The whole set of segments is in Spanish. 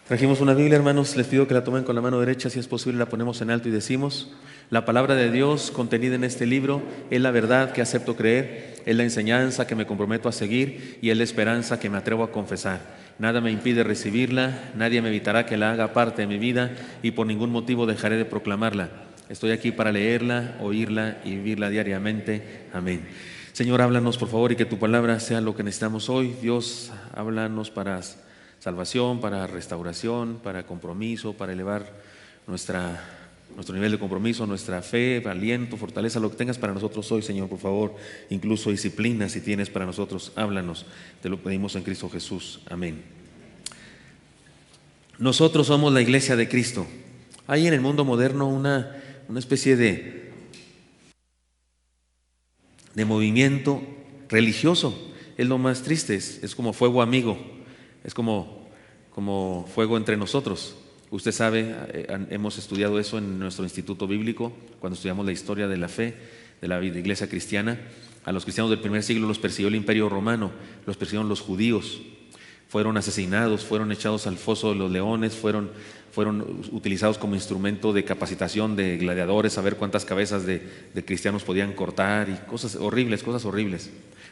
Trajimos una Biblia, hermanos, les pido que la tomen con la mano derecha, si es posible la ponemos en alto y decimos: la palabra de Dios contenida en este libro es la verdad que acepto creer, es la enseñanza que me comprometo a seguir y es la esperanza que me atrevo a confesar. Nada me impide recibirla, nadie me evitará que la haga parte de mi vida y por ningún motivo dejaré de proclamarla. Estoy aquí para leerla, oírla y vivirla diariamente. Amén. Señor, háblanos por favor y que tu palabra sea lo que necesitamos hoy. Dios, háblanos para salvación, para restauración, para compromiso, para elevar nuestro nivel de compromiso, nuestra fe, aliento, fortaleza, lo que tengas para nosotros hoy, Señor, por favor, incluso disciplina si tienes para nosotros, háblanos, te lo pedimos en Cristo Jesús, amén. Nosotros somos la iglesia de Cristo. Hay en el mundo moderno una especie de movimiento religioso, es lo más triste, es como fuego amigo, es como fuego entre nosotros. Usted sabe, hemos estudiado eso en nuestro instituto bíblico, cuando estudiamos la historia de la fe, de la iglesia cristiana. A los cristianos del primer siglo los persiguió el imperio romano, los persiguieron los judíos, fueron asesinados, fueron echados al foso de los leones, fueron utilizados como instrumento de capacitación de gladiadores, a ver cuántas cabezas de cristianos podían cortar y cosas horribles.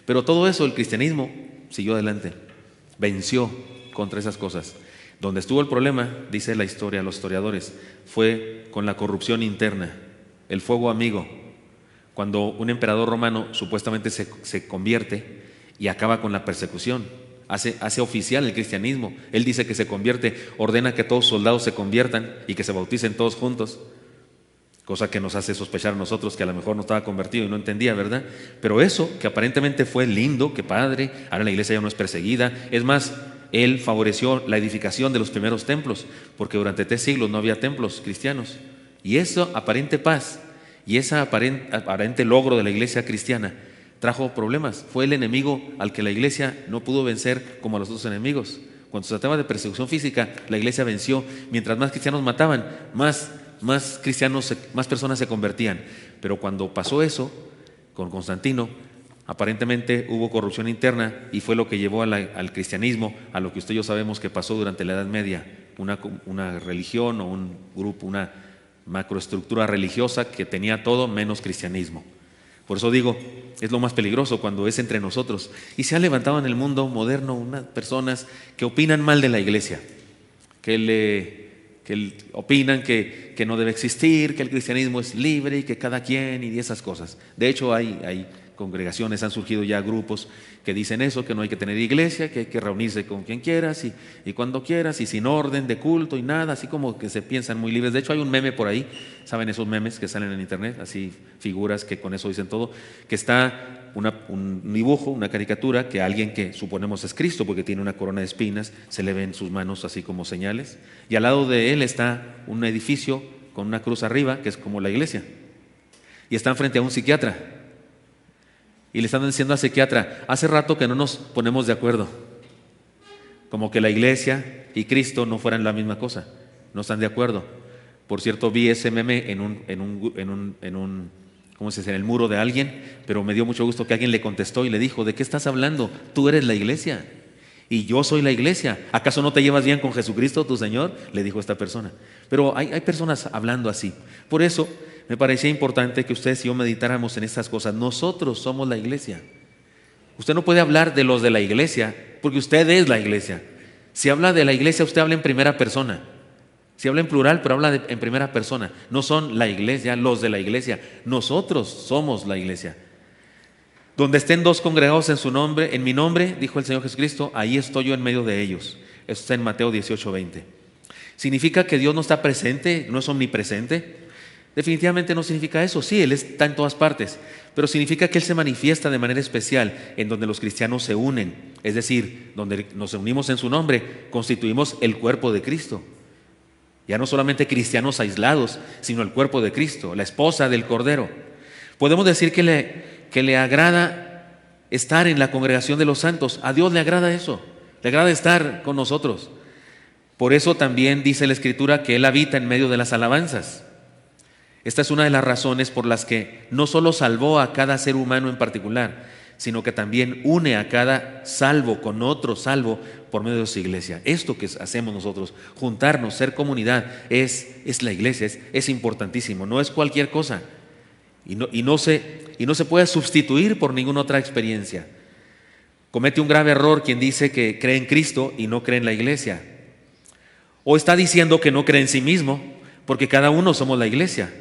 Pero todo eso, el cristianismo siguió adelante, venció contra esas cosas. Donde estuvo el problema, dice la historia, los historiadores, fue con la corrupción interna, el fuego amigo. Cuando un emperador romano supuestamente se convierte y acaba con la persecución, hace oficial el cristianismo. Él dice que se convierte, ordena que todos los soldados se conviertan y que se bauticen todos juntos, cosa que nos hace sospechar a nosotros que a lo mejor no estaba convertido y no entendía, ¿verdad? Pero eso, que aparentemente fue lindo, que padre, ahora la iglesia ya no es perseguida. Es más, él favoreció la edificación de los primeros templos, porque durante 3 siglos no había templos cristianos. Y eso, aparente paz y ese aparente logro de la iglesia cristiana trajo problemas. Fue el enemigo al que la iglesia no pudo vencer como a los otros enemigos. Cuando se trataba de persecución física, la iglesia venció. Mientras más cristianos mataban, más personas se convertían. Pero cuando pasó eso con Constantino, aparentemente hubo corrupción interna y fue lo que llevó al cristianismo, a lo que usted y yo sabemos que pasó durante la Edad Media, una religión o un grupo, una macroestructura religiosa que tenía todo menos cristianismo. Por eso digo, es lo más peligroso cuando es entre nosotros. Y se ha levantado en el mundo moderno unas personas que opinan mal de la iglesia, que opinan que no debe existir, que el cristianismo es libre y que cada quien y esas cosas. De hecho, hay congregaciones, han surgido ya grupos que dicen eso, que no hay que tener iglesia, que hay que reunirse con quien quieras y cuando quieras y sin orden de culto y nada, así como que se piensan muy libres. De hecho, hay un meme por ahí, ¿saben esos memes que salen en internet? Así figuras que con eso dicen todo, que está un dibujo, una caricatura, que alguien que suponemos es Cristo porque tiene una corona de espinas, se le ven sus manos así como señales, y al lado de él está un edificio con una cruz arriba, que es como la iglesia, y están frente a un psiquiatra. Y le están diciendo al psiquiatra: hace rato que no nos ponemos de acuerdo, como que la iglesia y Cristo no fueran la misma cosa, no están de acuerdo. Por cierto, vi ese meme ¿cómo se dice?, en el muro de alguien, pero me dio mucho gusto que alguien le contestó y le dijo: ¿de qué estás hablando? Tú eres la iglesia y yo soy la iglesia. ¿Acaso no te llevas bien con Jesucristo, tu Señor?, le dijo esta persona. Pero hay personas hablando así. Por eso me parecía importante que ustedes y yo meditáramos en estas cosas. Nosotros somos la iglesia. Usted no puede hablar de los de la iglesia porque usted es la iglesia. Si habla de la iglesia, usted habla en primera persona. Si habla en plural, pero habla en primera persona. No son la iglesia, los de la iglesia. Nosotros somos la iglesia. Donde estén 2 congregados en su nombre, en mi nombre, dijo el Señor Jesucristo, ahí estoy yo en medio de ellos. Eso está en Mateo 18:20. ¿Significa que Dios no está presente, no es omnipresente? Definitivamente no significa eso. Sí, Él está en todas partes, pero significa que Él se manifiesta de manera especial en donde los cristianos se unen, es decir, donde nos unimos en su nombre, constituimos el cuerpo de Cristo. Ya no solamente cristianos aislados, sino el cuerpo de Cristo, la esposa del Cordero. Podemos decir que le agrada estar en la congregación de los santos. A Dios le agrada eso, le agrada estar con nosotros. Por eso también dice la Escritura que Él habita en medio de las alabanzas. Esta es una de las razones por las que no solo salvó a cada ser humano en particular, sino que también une a cada salvo con otro salvo por medio de su iglesia. Esto que hacemos nosotros, juntarnos, ser comunidad, es la iglesia, es importantísimo, no es cualquier cosa. Y no se puede sustituir por ninguna otra experiencia. Comete un grave error quien dice que cree en Cristo y no cree en la iglesia. O está diciendo que no cree en sí mismo, porque cada uno somos la iglesia.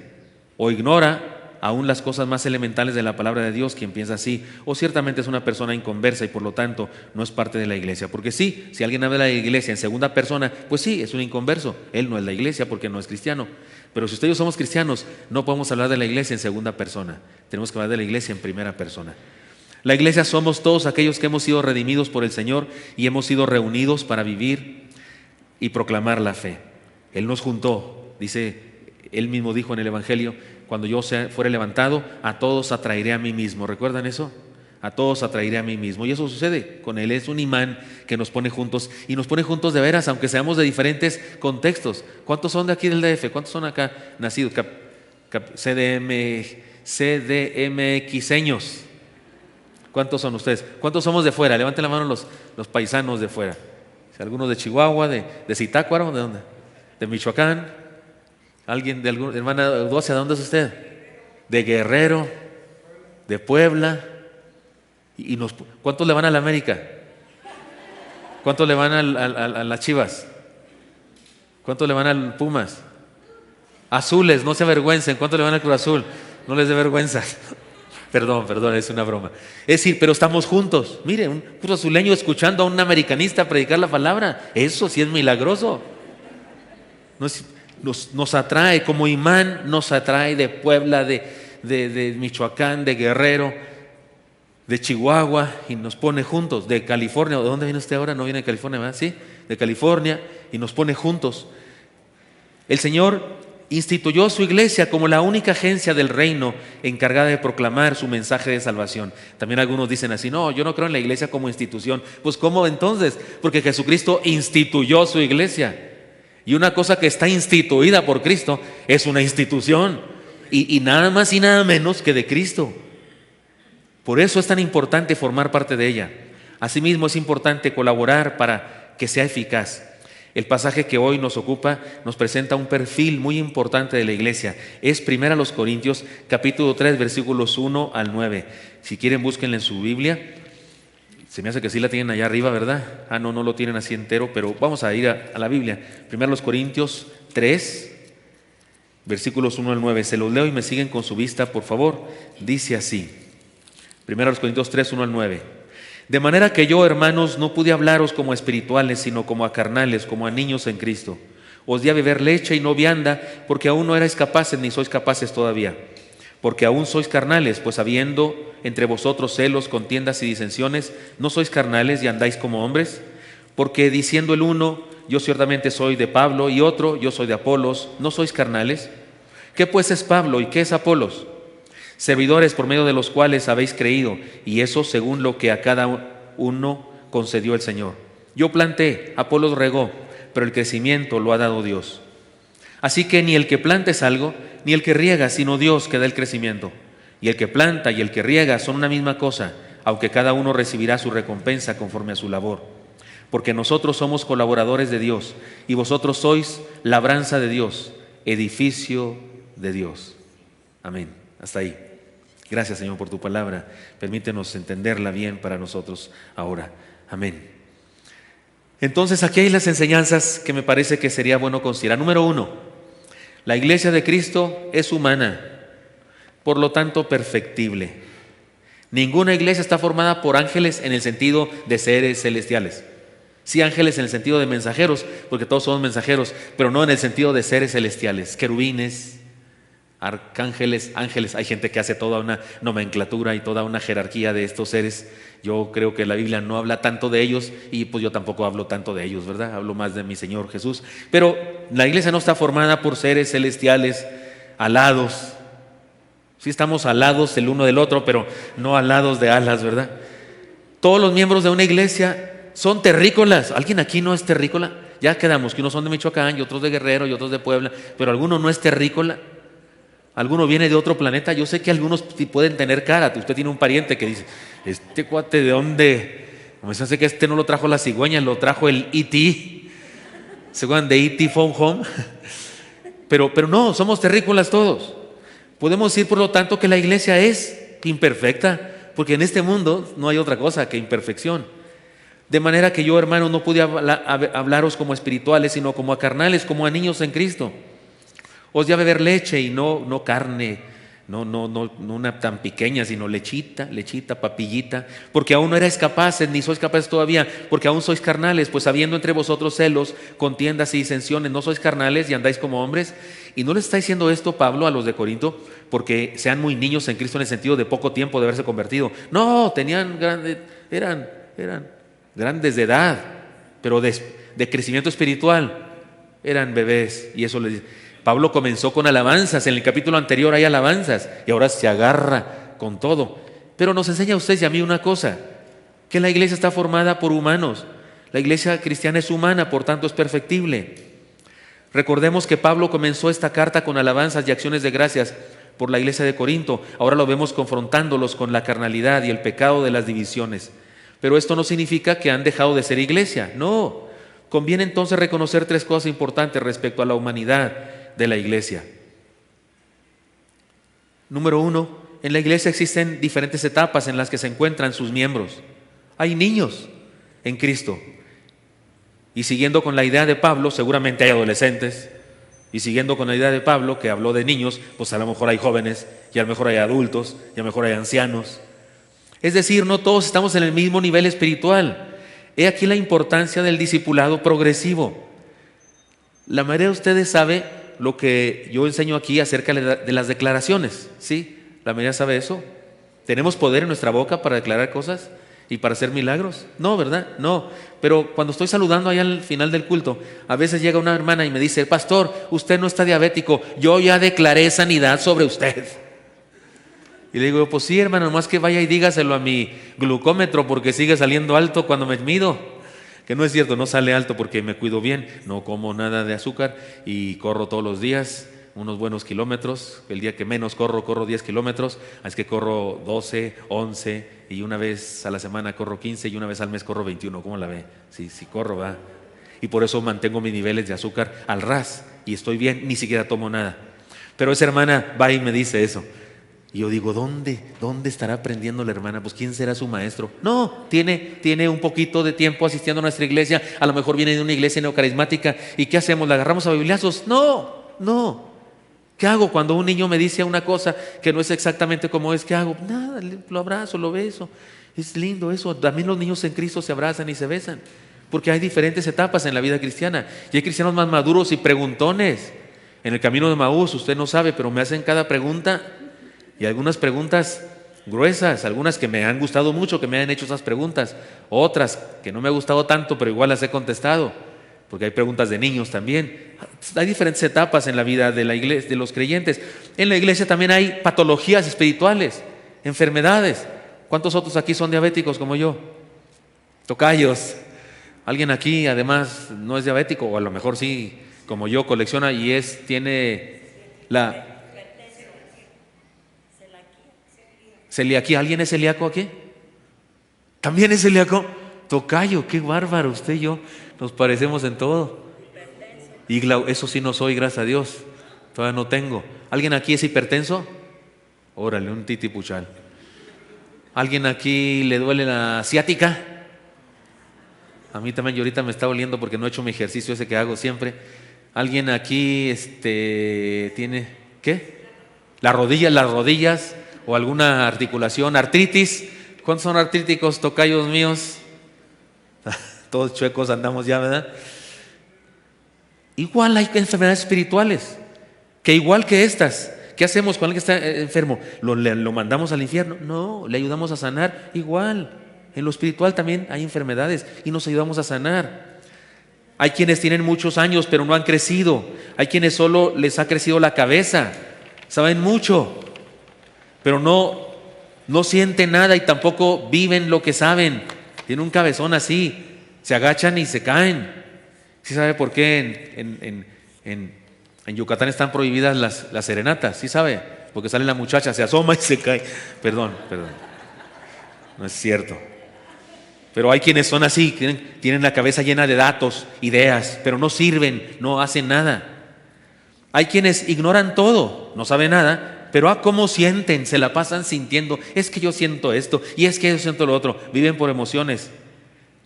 O ignora aún las cosas más elementales de la palabra de Dios quien piensa así. O ciertamente es una persona inconversa y por lo tanto no es parte de la iglesia. Porque sí, si alguien habla de la iglesia en segunda persona, pues sí, es un inconverso. Él no es la iglesia porque no es cristiano. Pero si usted y yo somos cristianos, no podemos hablar de la iglesia en segunda persona. Tenemos que hablar de la iglesia en primera persona. La iglesia somos todos aquellos que hemos sido redimidos por el Señor y hemos sido reunidos para vivir y proclamar la fe. Él nos juntó, dice, Él mismo dijo en el Evangelio, cuando yo fuere levantado, a todos atraeré a mí mismo. ¿Recuerdan eso? A todos atraeré a mí mismo. Y eso sucede con Él. Es un imán que nos pone juntos y nos pone juntos de veras, aunque seamos de diferentes contextos. ¿Cuántos son de aquí del DF? ¿Cuántos son acá nacidos? CDMXeños. ¿Cuántos son ustedes? ¿Cuántos somos de fuera? Levanten la mano los paisanos de fuera. ¿Algunos de Chihuahua, de Zitácuaro? ¿De dónde? ¿De Michoacán? ¿Alguien de alguna hermana Eudocia? ¿De dónde es usted? ¿De Guerrero? ¿De Puebla? ¿Cuántos le van a la América? ¿Cuántos le van a las Chivas? ¿Cuántos le van al Pumas? Azules, no se avergüencen. ¿Cuántos le van al Cruz Azul? No les dé vergüenza. Perdón, es una broma. Es decir, pero estamos juntos. Mire, un Cruz Azuleño escuchando a un americanista predicar la palabra. Eso sí es milagroso. Nos atrae, como imán, nos atrae de Puebla, de Michoacán, de Guerrero, de Chihuahua, y nos pone juntos. De California, ¿de dónde viene usted ahora? ¿No viene de California, verdad? Sí, de California, y nos pone juntos. El Señor instituyó su iglesia como la única agencia del reino encargada de proclamar su mensaje de salvación. También algunos dicen así, no, yo no creo en la iglesia como institución. Pues ¿cómo entonces? Porque Jesucristo instituyó su iglesia. Y una cosa que está instituida por Cristo es una institución. Y nada más y nada menos que de Cristo. Por eso es tan importante formar parte de ella. Asimismo es importante colaborar para que sea eficaz. El pasaje que hoy nos ocupa nos presenta un perfil muy importante de la iglesia. Es 1 Corintios capítulo 3 versículos 1 al 9. Si quieren búsquenla en su Biblia. Se me hace que sí la tienen allá arriba, ¿verdad? No lo tienen así entero, pero vamos a ir a la Biblia. 1 Corintios 3 versículos 1 al 9. Se los leo y me siguen con su vista, por favor. Dice así. 1 Corintios 3, 1 al 9. De manera que yo, hermanos, no pude hablaros como a espirituales, sino como a carnales, como a niños en Cristo. Os di a beber leche y no vianda, porque aún no erais capaces, ni sois capaces todavía. Porque aún sois carnales, pues habiendo entre vosotros celos, contiendas y disensiones, ¿no sois carnales y andáis como hombres? Porque diciendo el uno, yo ciertamente soy de Pablo, y otro, yo soy de Apolos, ¿no sois carnales? ¿Qué pues es Pablo y qué es Apolos? Servidores por medio de los cuales habéis creído, y eso según lo que a cada uno concedió el Señor. Yo planté, Apolos regó, pero el crecimiento lo ha dado Dios. Así que ni el que planta es algo, ni el que riega, sino Dios que da el crecimiento. Y el que planta y el que riega son una misma cosa, aunque cada uno recibirá su recompensa conforme a su labor. Porque nosotros somos colaboradores de Dios, y vosotros sois labranza de Dios, edificio de Dios. Amén. Hasta ahí. Gracias, Señor, por tu palabra. Permítenos entenderla bien para nosotros ahora. Amén. Entonces, aquí hay las enseñanzas que me parece que sería bueno considerar. Número 1, la iglesia de Cristo es humana, por lo tanto perfectible. Ninguna iglesia está formada por ángeles en el sentido de seres celestiales. Sí, ángeles en el sentido de mensajeros, porque todos somos mensajeros, pero no en el sentido de seres celestiales, querubines, arcángeles, ángeles. Hay gente que hace toda una nomenclatura y toda una jerarquía de estos seres. Yo creo que la Biblia no habla tanto de ellos y pues yo tampoco hablo tanto de ellos, ¿verdad? Hablo más de mi Señor Jesús. Pero la iglesia no está formada por seres celestiales alados. Sí estamos alados el uno del otro, pero no alados de alas, ¿verdad? Todos los miembros de una iglesia son terrícolas. ¿Alguien aquí no es terrícola? Ya quedamos que unos son de Michoacán y otros de Guerrero y otros de Puebla, pero alguno no es terrícola. Alguno viene de otro planeta. Yo sé que algunos sí pueden tener cara. Usted tiene un pariente que dice, ¿este cuate de dónde? Como se hace que este no lo trajo la cigüeña, lo trajo el E.T. ¿Se acuerdan de E.T. Phone Home? Pero no, somos terrícolas todos. Podemos decir, por lo tanto, que la iglesia es imperfecta, porque en este mundo no hay otra cosa que imperfección. De manera que yo, hermanos, no pude hablaros como espirituales, sino como a carnales, como a niños en Cristo. Os di a beber leche y no carne, no una tan pequeña, sino lechita, papillita, porque aún no erais capaces, ni sois capaces todavía, porque aún sois carnales, pues habiendo entre vosotros celos, contiendas y disensiones, no sois carnales y andáis como hombres. Y no les está diciendo esto Pablo a los de Corinto porque sean muy niños en Cristo en el sentido de poco tiempo de haberse convertido. No, eran grandes de edad, pero de crecimiento espiritual, eran bebés. Y eso les dice. Pablo comenzó con alabanzas, en el capítulo anterior hay alabanzas y ahora se agarra con todo. Pero nos enseña a ustedes y a mí una cosa, que la iglesia está formada por humanos. La iglesia cristiana es humana, por tanto es perfectible. Recordemos que Pablo comenzó esta carta con alabanzas y acciones de gracias por la iglesia de Corinto. Ahora lo vemos confrontándolos con la carnalidad y el pecado de las divisiones. Pero esto no significa que han dejado de ser iglesia, no. Conviene entonces reconocer tres cosas importantes respecto a la humanidad de la iglesia. Número uno, en la iglesia existen diferentes etapas en las que se encuentran sus miembros. Hay niños en Cristo. Y siguiendo con la idea de Pablo, seguramente hay adolescentes. Y siguiendo con la idea de Pablo, que habló de niños, pues a lo mejor hay jóvenes, y a lo mejor hay adultos, y a lo mejor hay ancianos. Es decir, no todos estamos en el mismo nivel espiritual. He aquí la importancia del discipulado progresivo. La mayoría de ustedes sabe lo que yo enseño aquí acerca de las declaraciones, ¿sí? La mayoría sabe eso. ¿Tenemos poder en nuestra boca para declarar cosas y para hacer milagros? No, ¿verdad? No. Pero cuando estoy saludando allá al final del culto, a veces llega una hermana y me dice, pastor, usted no está diabético, yo ya declaré sanidad sobre usted. Y le digo, pues sí, hermano, nomás que vaya y dígaselo a mi glucómetro porque sigue saliendo alto cuando me mido. Que no es cierto, no sale alto porque me cuido bien, no como nada de azúcar y corro todos los días unos buenos kilómetros. El día que menos corro 10 kilómetros, es que corro 12, 11 y una vez a la semana corro 15 y una vez al mes corro 21. ¿Cómo la ve? Sí, corro, va. Y por eso mantengo mis niveles de azúcar al ras y estoy bien, ni siquiera tomo nada. Pero esa hermana va y me dice eso. Y yo digo, ¿dónde estará aprendiendo la hermana? Pues ¿quién será su maestro? No, tiene un poquito de tiempo asistiendo a nuestra iglesia, a lo mejor viene de una iglesia neocarismática. ¿Y qué hacemos? ¿La agarramos a bibliazos? No. ¿Qué hago cuando un niño me dice una cosa que no es exactamente como es? ¿Qué hago? Nada, lo abrazo, lo beso. Es lindo eso. También los niños en Cristo se abrazan y se besan, porque hay diferentes etapas en la vida cristiana. Y hay cristianos más maduros y preguntones. En el camino de Maús, usted no sabe, pero me hacen cada pregunta. Y algunas preguntas gruesas, algunas que me han gustado mucho, que me han hecho esas preguntas, otras que no me ha gustado tanto, pero igual las he contestado, porque hay preguntas de niños también. Hay diferentes etapas en la vida de la iglesia, de los creyentes. En la iglesia también hay patologías espirituales, enfermedades. ¿Cuántos otros aquí son diabéticos como yo? Tocayos. Alguien aquí además no es diabético, o a lo mejor sí, como yo, colecciona y tiene la celiaquía. ¿Alguien es celíaco aquí? ¿También es celíaco? Tocayo, qué bárbaro, usted y yo nos parecemos en todo. Y eso sí no soy, gracias a Dios, todavía no tengo. ¿Alguien aquí es hipertenso? Órale, un titipuchal. ¿Alguien aquí le duele la ciática? A mí también, y ahorita me está doliendo porque no he hecho mi ejercicio ese que hago siempre. ¿Alguien aquí tiene qué? Las rodillas o alguna articulación, artritis. ¿Cuántos son artríticos, tocayos míos? Todos chuecos andamos ya, ¿verdad? Igual hay enfermedades espirituales, que igual que estas. ¿Qué hacemos con alguien que está enfermo? ¿Lo mandamos al infierno? No, le ayudamos a sanar. Igual, en lo espiritual también hay enfermedades y nos ayudamos a sanar. Hay quienes tienen muchos años pero no han crecido. Hay quienes solo les ha crecido la cabeza, saben mucho, pero no sienten nada y tampoco viven lo que saben. Tienen un cabezón así, se agachan y se caen. ¿Sí sabe por qué En Yucatán están prohibidas las serenatas, ¿sí sabe? Porque sale la muchacha, se asoma y se cae. Perdón, no es cierto. Pero hay quienes son así, tienen la cabeza llena de datos, ideas, pero no sirven, no hacen nada. Hay quienes ignoran todo, no saben nada, pero cómo sienten, se la pasan sintiendo. Es que yo siento esto y es que yo siento lo otro. Viven por emociones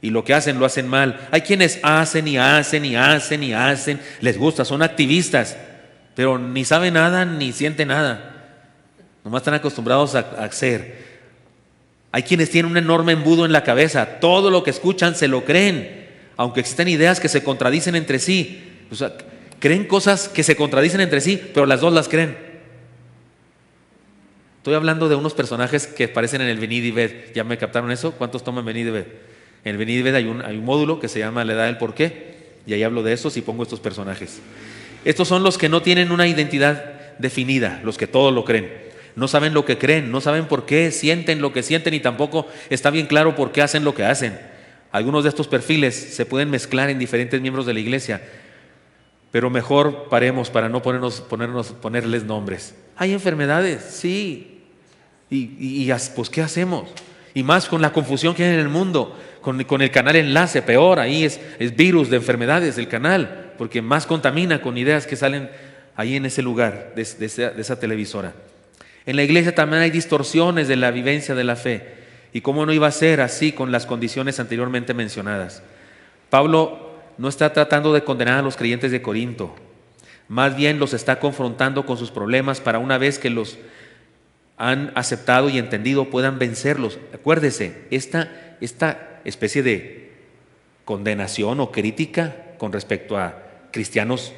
y lo que hacen lo hacen mal. Hay quienes hacen y hacen y hacen y hacen, les gusta, son activistas, pero ni saben nada ni sienten nada. Nomás están acostumbrados a hacer. Hay quienes tienen un enorme embudo en la cabeza, todo lo que escuchan se lo creen, aunque existen ideas que se contradicen entre sí. O sea, creen cosas que se contradicen entre sí, pero las dos las creen. Estoy hablando de unos personajes que aparecen en el Venid y Ved. ¿Ya me captaron eso? ¿Cuántos toman Venid y Ved? En el Venid y Ved hay un módulo que se llama La Edad del Porqué, y ahí hablo de esos y pongo estos personajes. Estos son los que no tienen una identidad definida, los que todo lo creen. No saben lo que creen, no saben por qué sienten lo que sienten y tampoco está bien claro por qué hacen lo que hacen. Algunos de estos perfiles se pueden mezclar en diferentes miembros de la iglesia, pero mejor paremos para no ponerles nombres. Hay enfermedades, sí, y pues ¿qué hacemos? Y más con la confusión que hay en el mundo, con el canal enlace, peor, ahí es virus de enfermedades el canal, porque más contamina con ideas que salen ahí en ese lugar, de esa televisora. En la iglesia también hay distorsiones de la vivencia de la fe. ¿Y cómo no iba a ser así con las condiciones anteriormente mencionadas? Pablo no está tratando de condenar a los creyentes de Corinto. Más bien los está confrontando con sus problemas para una vez que los han aceptado y entendido puedan vencerlos. Acuérdese, esta especie de condenación o crítica con respecto a cristianos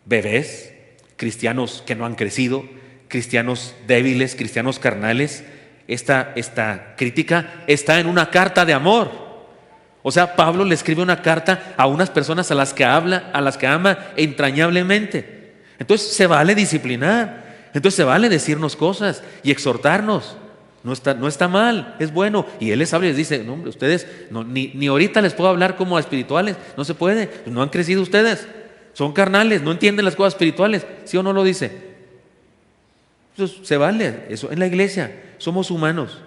bebés, cristianos que no han crecido, cristianos débiles, cristianos carnales, esta crítica está en una carta de amor. O sea, Pablo le escribe una carta a unas personas a las que ama entrañablemente. Entonces se vale disciplinar, entonces se vale decirnos cosas y exhortarnos. No está mal, es bueno. Y él les habla y les dice, no, hombre, ustedes ni ahorita les puedo hablar como a espirituales, no se puede, no han crecido ustedes, son carnales, no entienden las cosas espirituales, ¿sí o no lo dice? Entonces, se vale eso. En la iglesia somos humanos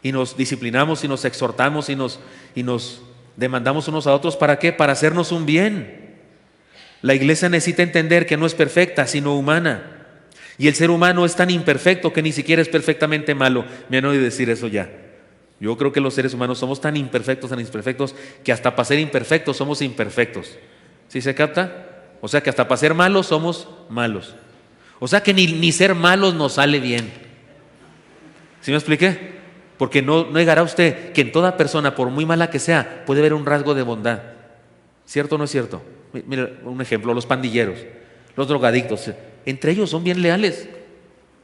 y nos disciplinamos y nos exhortamos y nos demandamos unos a otros. ¿Para qué? Para hacernos un bien. La iglesia necesita entender que no es perfecta, sino humana. Y el ser humano es tan imperfecto que ni siquiera es perfectamente malo. Me han oído decir eso ya. Yo creo que los seres humanos somos tan imperfectos, que hasta para ser imperfectos somos imperfectos. ¿Sí se capta? O sea que hasta para ser malos somos malos. O sea que ni ser malos nos sale bien. ¿Sí me expliqué? Porque no negará usted que en toda persona, por muy mala que sea, puede haber un rasgo de bondad. ¿Cierto o no es cierto? Mira, un ejemplo, los pandilleros, los drogadictos, entre ellos son bien leales.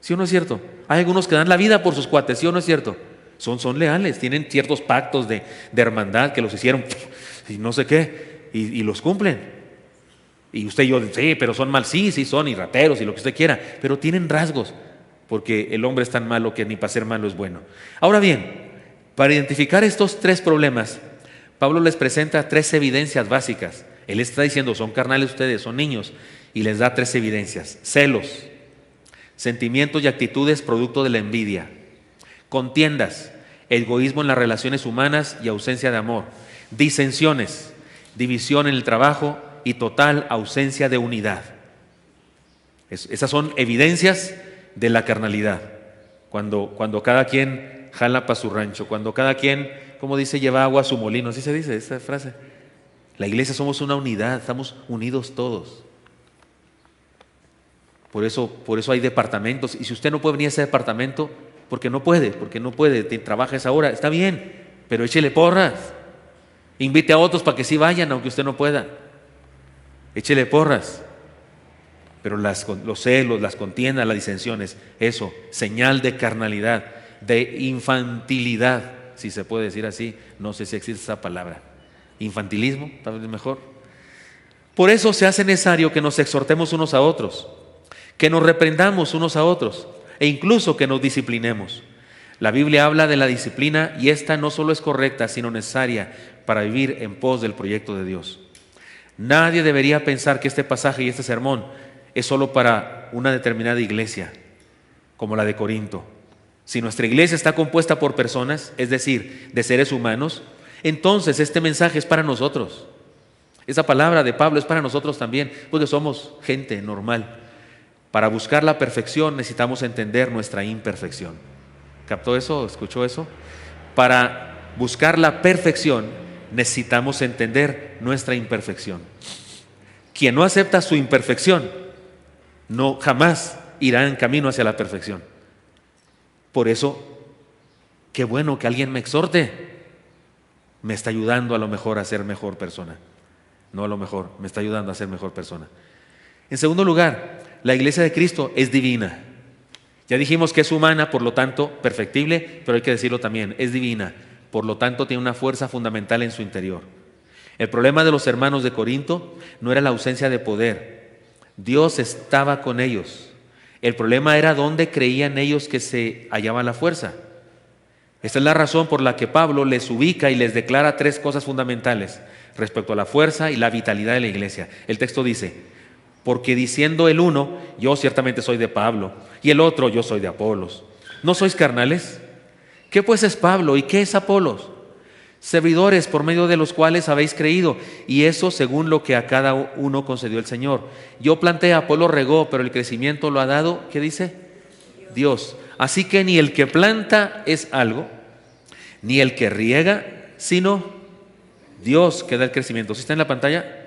¿Sí o no es cierto? Hay algunos que dan la vida por sus cuates, ¿sí o no es cierto? Son leales, tienen ciertos pactos de hermandad que los hicieron y no sé qué, y los cumplen. Y usted y yo, sí, pero son mal, sí, son, y rateros y lo que usted quiera, pero tienen rasgos, porque el hombre es tan malo que ni para ser malo es bueno. Ahora bien, para identificar estos tres problemas, Pablo les presenta tres evidencias básicas. Él está diciendo, son carnales ustedes, son niños, y les da tres evidencias: celos, sentimientos y actitudes producto de la envidia, contiendas, egoísmo en las relaciones humanas y ausencia de amor, disensiones, división en el trabajo y total ausencia de unidad. Esas son evidencias de la carnalidad. Cuando cada quien jala para su rancho, cuando cada quien, como dice, lleva agua a su molino. ¿Así se dice esa frase? La iglesia somos una unidad, estamos unidos todos. Por eso hay departamentos. Y si usted no puede venir a ese departamento, porque no puede, trabaja esa hora, está bien, pero échele porras. Invite a otros para que sí vayan, aunque usted no pueda. Échele porras. Pero los celos, las contiendas, las disensiones, eso, señal de carnalidad, de infantilidad, si se puede decir así. No sé si existe esa palabra. Infantilismo, tal vez mejor. Por eso se hace necesario que nos exhortemos unos a otros, que nos reprendamos unos a otros e incluso que nos disciplinemos. La Biblia habla de la disciplina y esta no solo es correcta, sino necesaria para vivir en pos del proyecto de Dios. Nadie debería pensar que este pasaje y este sermón es solo para una determinada iglesia, como la de Corinto. Si nuestra iglesia está compuesta por personas, es decir, de seres humanos, entonces este mensaje es para nosotros. Esa palabra de Pablo es para nosotros también, porque somos gente normal. Para buscar la perfección necesitamos entender nuestra imperfección. ¿Captó eso? ¿Escuchó eso? Para buscar la perfección necesitamos entender nuestra imperfección. Quien no acepta su imperfección jamás irá en camino hacia la perfección. Por eso, qué bueno que alguien me exhorte. Me está ayudando a lo mejor a ser mejor persona. No a lo mejor, me está ayudando a ser mejor persona. En segundo lugar, la iglesia de Cristo es divina. Ya dijimos que es humana, por lo tanto, perfectible, pero hay que decirlo también, es divina. Por lo tanto, tiene una fuerza fundamental en su interior. El problema de los hermanos de Corinto no era la ausencia de poder. Dios estaba con ellos. El problema era dónde creían ellos que se hallaba la fuerza. Esta es la razón por la que Pablo les ubica y les declara tres cosas fundamentales respecto a la fuerza y la vitalidad de la iglesia. El texto dice: porque diciendo el uno, yo ciertamente soy de Pablo, y el otro, yo soy de Apolos. ¿No sois carnales? ¿Qué pues es Pablo y qué es Apolos? Servidores por medio de los cuales habéis creído, y eso según lo que a cada uno concedió el Señor. Yo planté, Apolo regó, pero el crecimiento lo ha dado, ¿qué dice? Dios. Así que ni el que planta es algo, ni el que riega, sino Dios que da el crecimiento. ¿Sí está en la pantalla?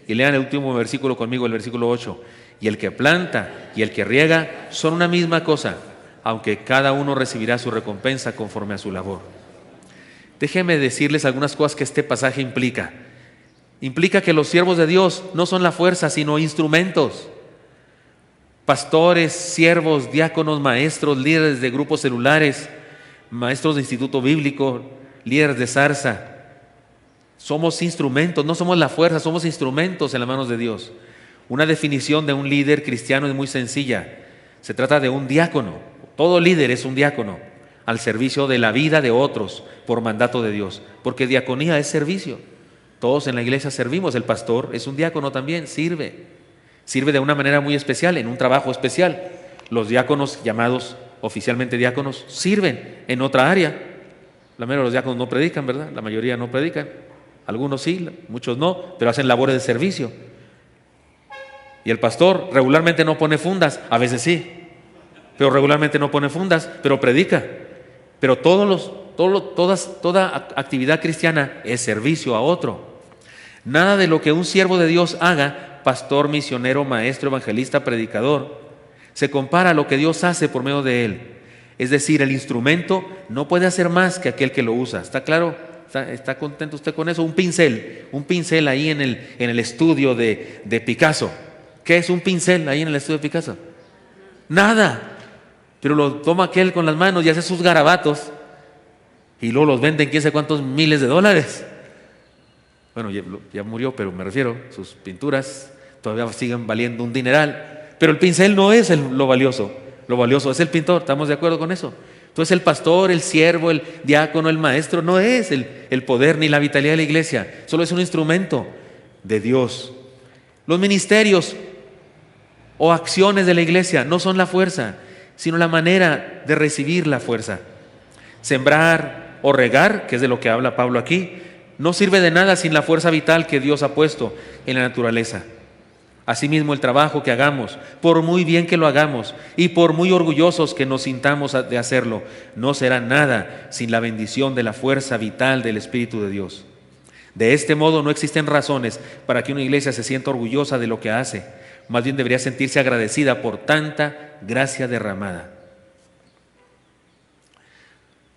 Y lean el último versículo conmigo, el versículo 8. Y el que planta y el que riega son una misma cosa, aunque cada uno recibirá su recompensa conforme a su labor. Déjenme decirles algunas cosas que este pasaje implica. Implica que los siervos de Dios no son la fuerza, sino instrumentos. Pastores, siervos, diáconos, maestros, líderes de grupos celulares, maestros de instituto bíblico, líderes de zarza. Somos instrumentos, no somos la fuerza, somos instrumentos en las manos de Dios. Una definición de un líder cristiano es muy sencilla. Se trata de un diácono. Todo líder es un diácono al servicio de la vida de otros por mandato de Dios. Porque diaconía es servicio. Todos en la iglesia servimos. El pastor es un diácono también, sirve. Sirve de una manera muy especial, en un trabajo especial. Los diáconos, llamados oficialmente diáconos, sirven en otra área. La mayoría de los diáconos no predican, ¿verdad? La mayoría no predican. Algunos sí, muchos no, pero hacen labores de servicio. Y el pastor regularmente no pone fundas, a veces sí, pero regularmente no pone fundas, pero predica. Pero toda actividad cristiana es servicio a otro. Nada de lo que un siervo de Dios haga, pastor, misionero, maestro, evangelista, predicador, se compara a lo que Dios hace por medio de él. Es decir, el instrumento no puede hacer más que aquel que lo usa. ¿Está claro? ¿Está contento usted con eso? Un pincel ahí en el estudio de Picasso. ¿Qué es un pincel ahí en el estudio de Picasso? Nada. Pero lo toma aquel con las manos y hace sus garabatos y luego los vende en quién sabe cuántos miles de dólares. Bueno, ya murió, pero me refiero, sus pinturas todavía siguen valiendo un dineral. Pero el pincel no es lo valioso es el pintor. ¿Estamos de acuerdo con eso? Entonces el pastor, el siervo, el diácono, el maestro no es el poder ni la vitalidad de la iglesia, solo es un instrumento de Dios. Los ministerios o acciones de la iglesia no son la fuerza, sino la manera de recibir la fuerza. Sembrar o regar, que es de lo que habla Pablo aquí, no sirve de nada sin la fuerza vital que Dios ha puesto en la naturaleza. Asimismo, el trabajo que hagamos, por muy bien que lo hagamos y por muy orgullosos que nos sintamos de hacerlo, no será nada sin la bendición de la fuerza vital del Espíritu de Dios. De este modo, no existen razones para que una iglesia se sienta orgullosa de lo que hace. Más bien debería sentirse agradecida por tanta gracia derramada.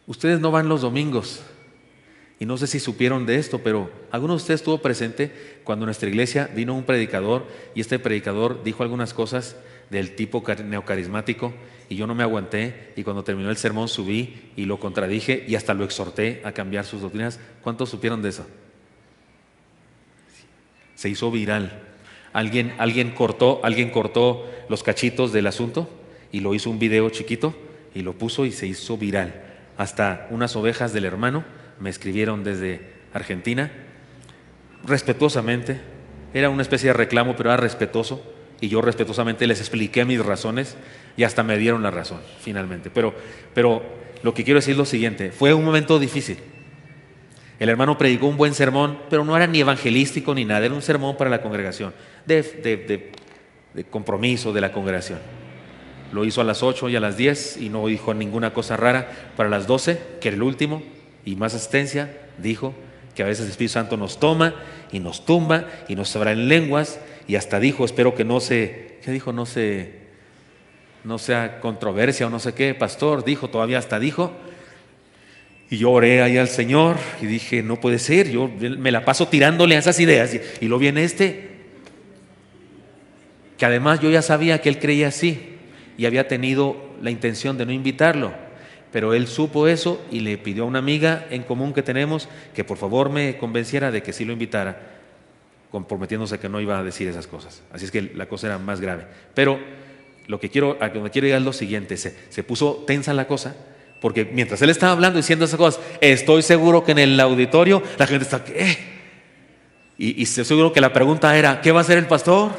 Ustedes no van los domingos. Y no sé si supieron de esto, pero ¿alguno de ustedes estuvo presente cuando en nuestra iglesia vino un predicador y este predicador dijo algunas cosas del tipo neocarismático y yo no me aguanté y cuando terminó el sermón subí y lo contradije y hasta lo exhorté a cambiar sus doctrinas? ¿Cuántos supieron de eso? Se hizo viral. Alguien cortó los cachitos del asunto y lo hizo un video chiquito y lo puso y se hizo viral. Hasta unas ovejas del hermano me escribieron desde Argentina, respetuosamente. era una especie de reclamo, pero era respetuoso, y yo respetuosamente les expliqué mis razones y hasta me dieron la razón finalmente. Pero lo que quiero decir es lo siguiente: fue un momento difícil. El hermano predicó un buen sermón, pero no era ni evangelístico ni nada, era un sermón para la congregación, de compromiso de la congregación. Lo hizo a las 8 y a las 10 y no dijo ninguna cosa rara. Para las 12, que era el último y más asistencia, dijo que a veces el Espíritu Santo nos toma y nos tumba y nos habla en lenguas, y hasta dijo, espero que no sea controversia o no sé qué, pastor, dijo, todavía hasta dijo. Y yo oré ahí al Señor y dije, no puede ser, yo me la paso tirándole a esas ideas, y luego viene que además yo ya sabía que él creía así y había tenido la intención de no invitarlo, pero él supo eso y le pidió a una amiga en común que tenemos que por favor me convenciera de que sí lo invitara, comprometiéndose que no iba a decir esas cosas. Así es que la cosa era más grave. Pero a donde quiero llegar es lo siguiente: se puso tensa la cosa, porque mientras él estaba hablando y diciendo esas cosas, estoy seguro que en el auditorio la gente está, ¿qué? Y estoy seguro que la pregunta era, ¿qué va a hacer el pastor?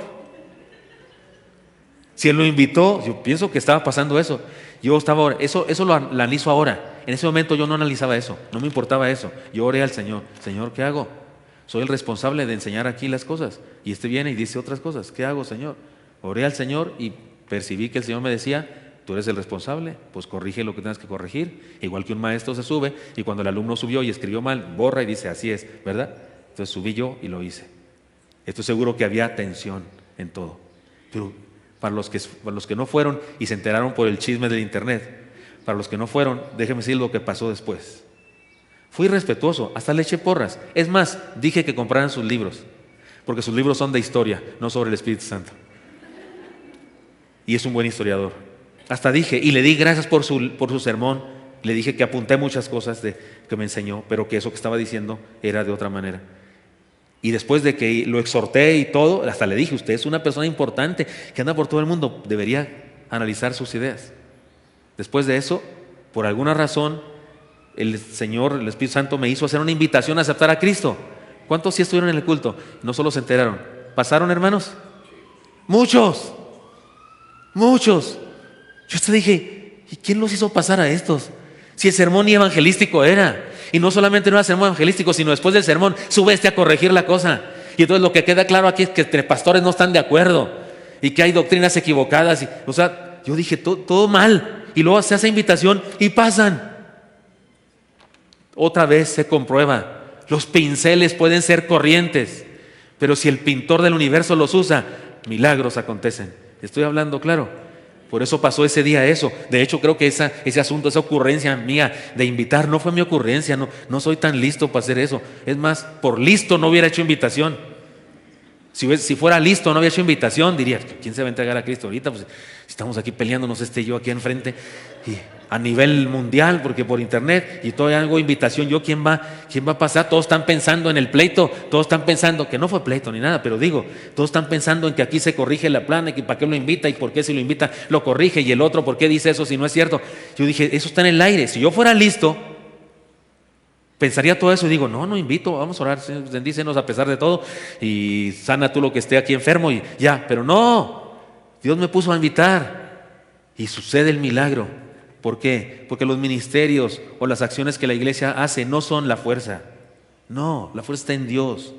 Si él lo invitó, yo pienso que estaba pasando eso. Eso lo analizo ahora. En ese momento yo no analizaba eso, no me importaba eso. Yo oré al Señor, Señor, ¿qué hago? Soy el responsable de enseñar aquí las cosas, y este viene y dice otras cosas. ¿Qué hago, Señor? Oré al Señor y percibí que el Señor me decía, tú eres el responsable, pues corrige lo que tengas que corregir. Igual que un maestro se sube y cuando el alumno subió y escribió mal, borra y dice, así es, ¿verdad? Entonces subí yo y lo hice. Estoy seguro que había tensión en todo. Pero para los que no fueron y se enteraron por el chisme del internet, para los que no fueron, déjenme decir lo que pasó después. Fui respetuoso, hasta le eché porras. Es más, dije que compraran sus libros, porque sus libros son de historia, no sobre el Espíritu Santo. Y es un buen historiador. Hasta dije, y le di gracias por su sermón, le dije que apunté muchas cosas que me enseñó, pero que eso que estaba diciendo era de otra manera. Y después de que lo exhorté y todo, hasta le dije, usted es una persona importante que anda por todo el mundo, debería analizar sus ideas. Después de eso, por alguna razón, el Señor, el Espíritu Santo me hizo hacer una invitación a aceptar a Cristo. ¿Cuántos sí estuvieron en el culto? No solo se enteraron. ¿Pasaron, hermanos? Muchos. Yo te dije, ¿y quién los hizo pasar a estos? Si el sermón ni evangelístico era. Y no solamente no era sermón evangelístico, sino después del sermón, sube a corregir la cosa. Y entonces lo que queda claro aquí es que entre pastores no están de acuerdo y que hay doctrinas equivocadas. O sea, yo dije, todo mal. Y luego se hace invitación y pasan. Otra vez se comprueba, los pinceles pueden ser corrientes, pero si el pintor del universo los usa, milagros acontecen. Estoy hablando claro. Por eso pasó ese día eso. De hecho, creo que ese asunto, esa ocurrencia mía de invitar, no fue mi ocurrencia. No soy tan listo para hacer eso. Es más, por listo no hubiera hecho invitación. Si fuera listo no había hecho invitación, diría, ¿quién se va a entregar a Cristo ahorita? Pues estamos aquí peleándonos yo aquí enfrente, y a nivel mundial, porque por internet, y todavía hago invitación. ¿Quién va a pasar? Todos están pensando en el pleito, todos están pensando que no fue pleito ni nada, pero digo, todos están pensando en que aquí se corrige la plana, y que para qué lo invita, y por qué si lo invita lo corrige, y el otro por qué dice eso si no es cierto. Yo dije, eso está en el aire. Si yo fuera listo, pensaría todo eso y digo, no invito, vamos a orar, bendícenos a pesar de todo y sana tú lo que esté aquí enfermo y ya. Pero no, Dios me puso a invitar y sucede el milagro. ¿Por qué? Porque los ministerios o las acciones que la iglesia hace no son la fuerza. No, la fuerza está en Dios.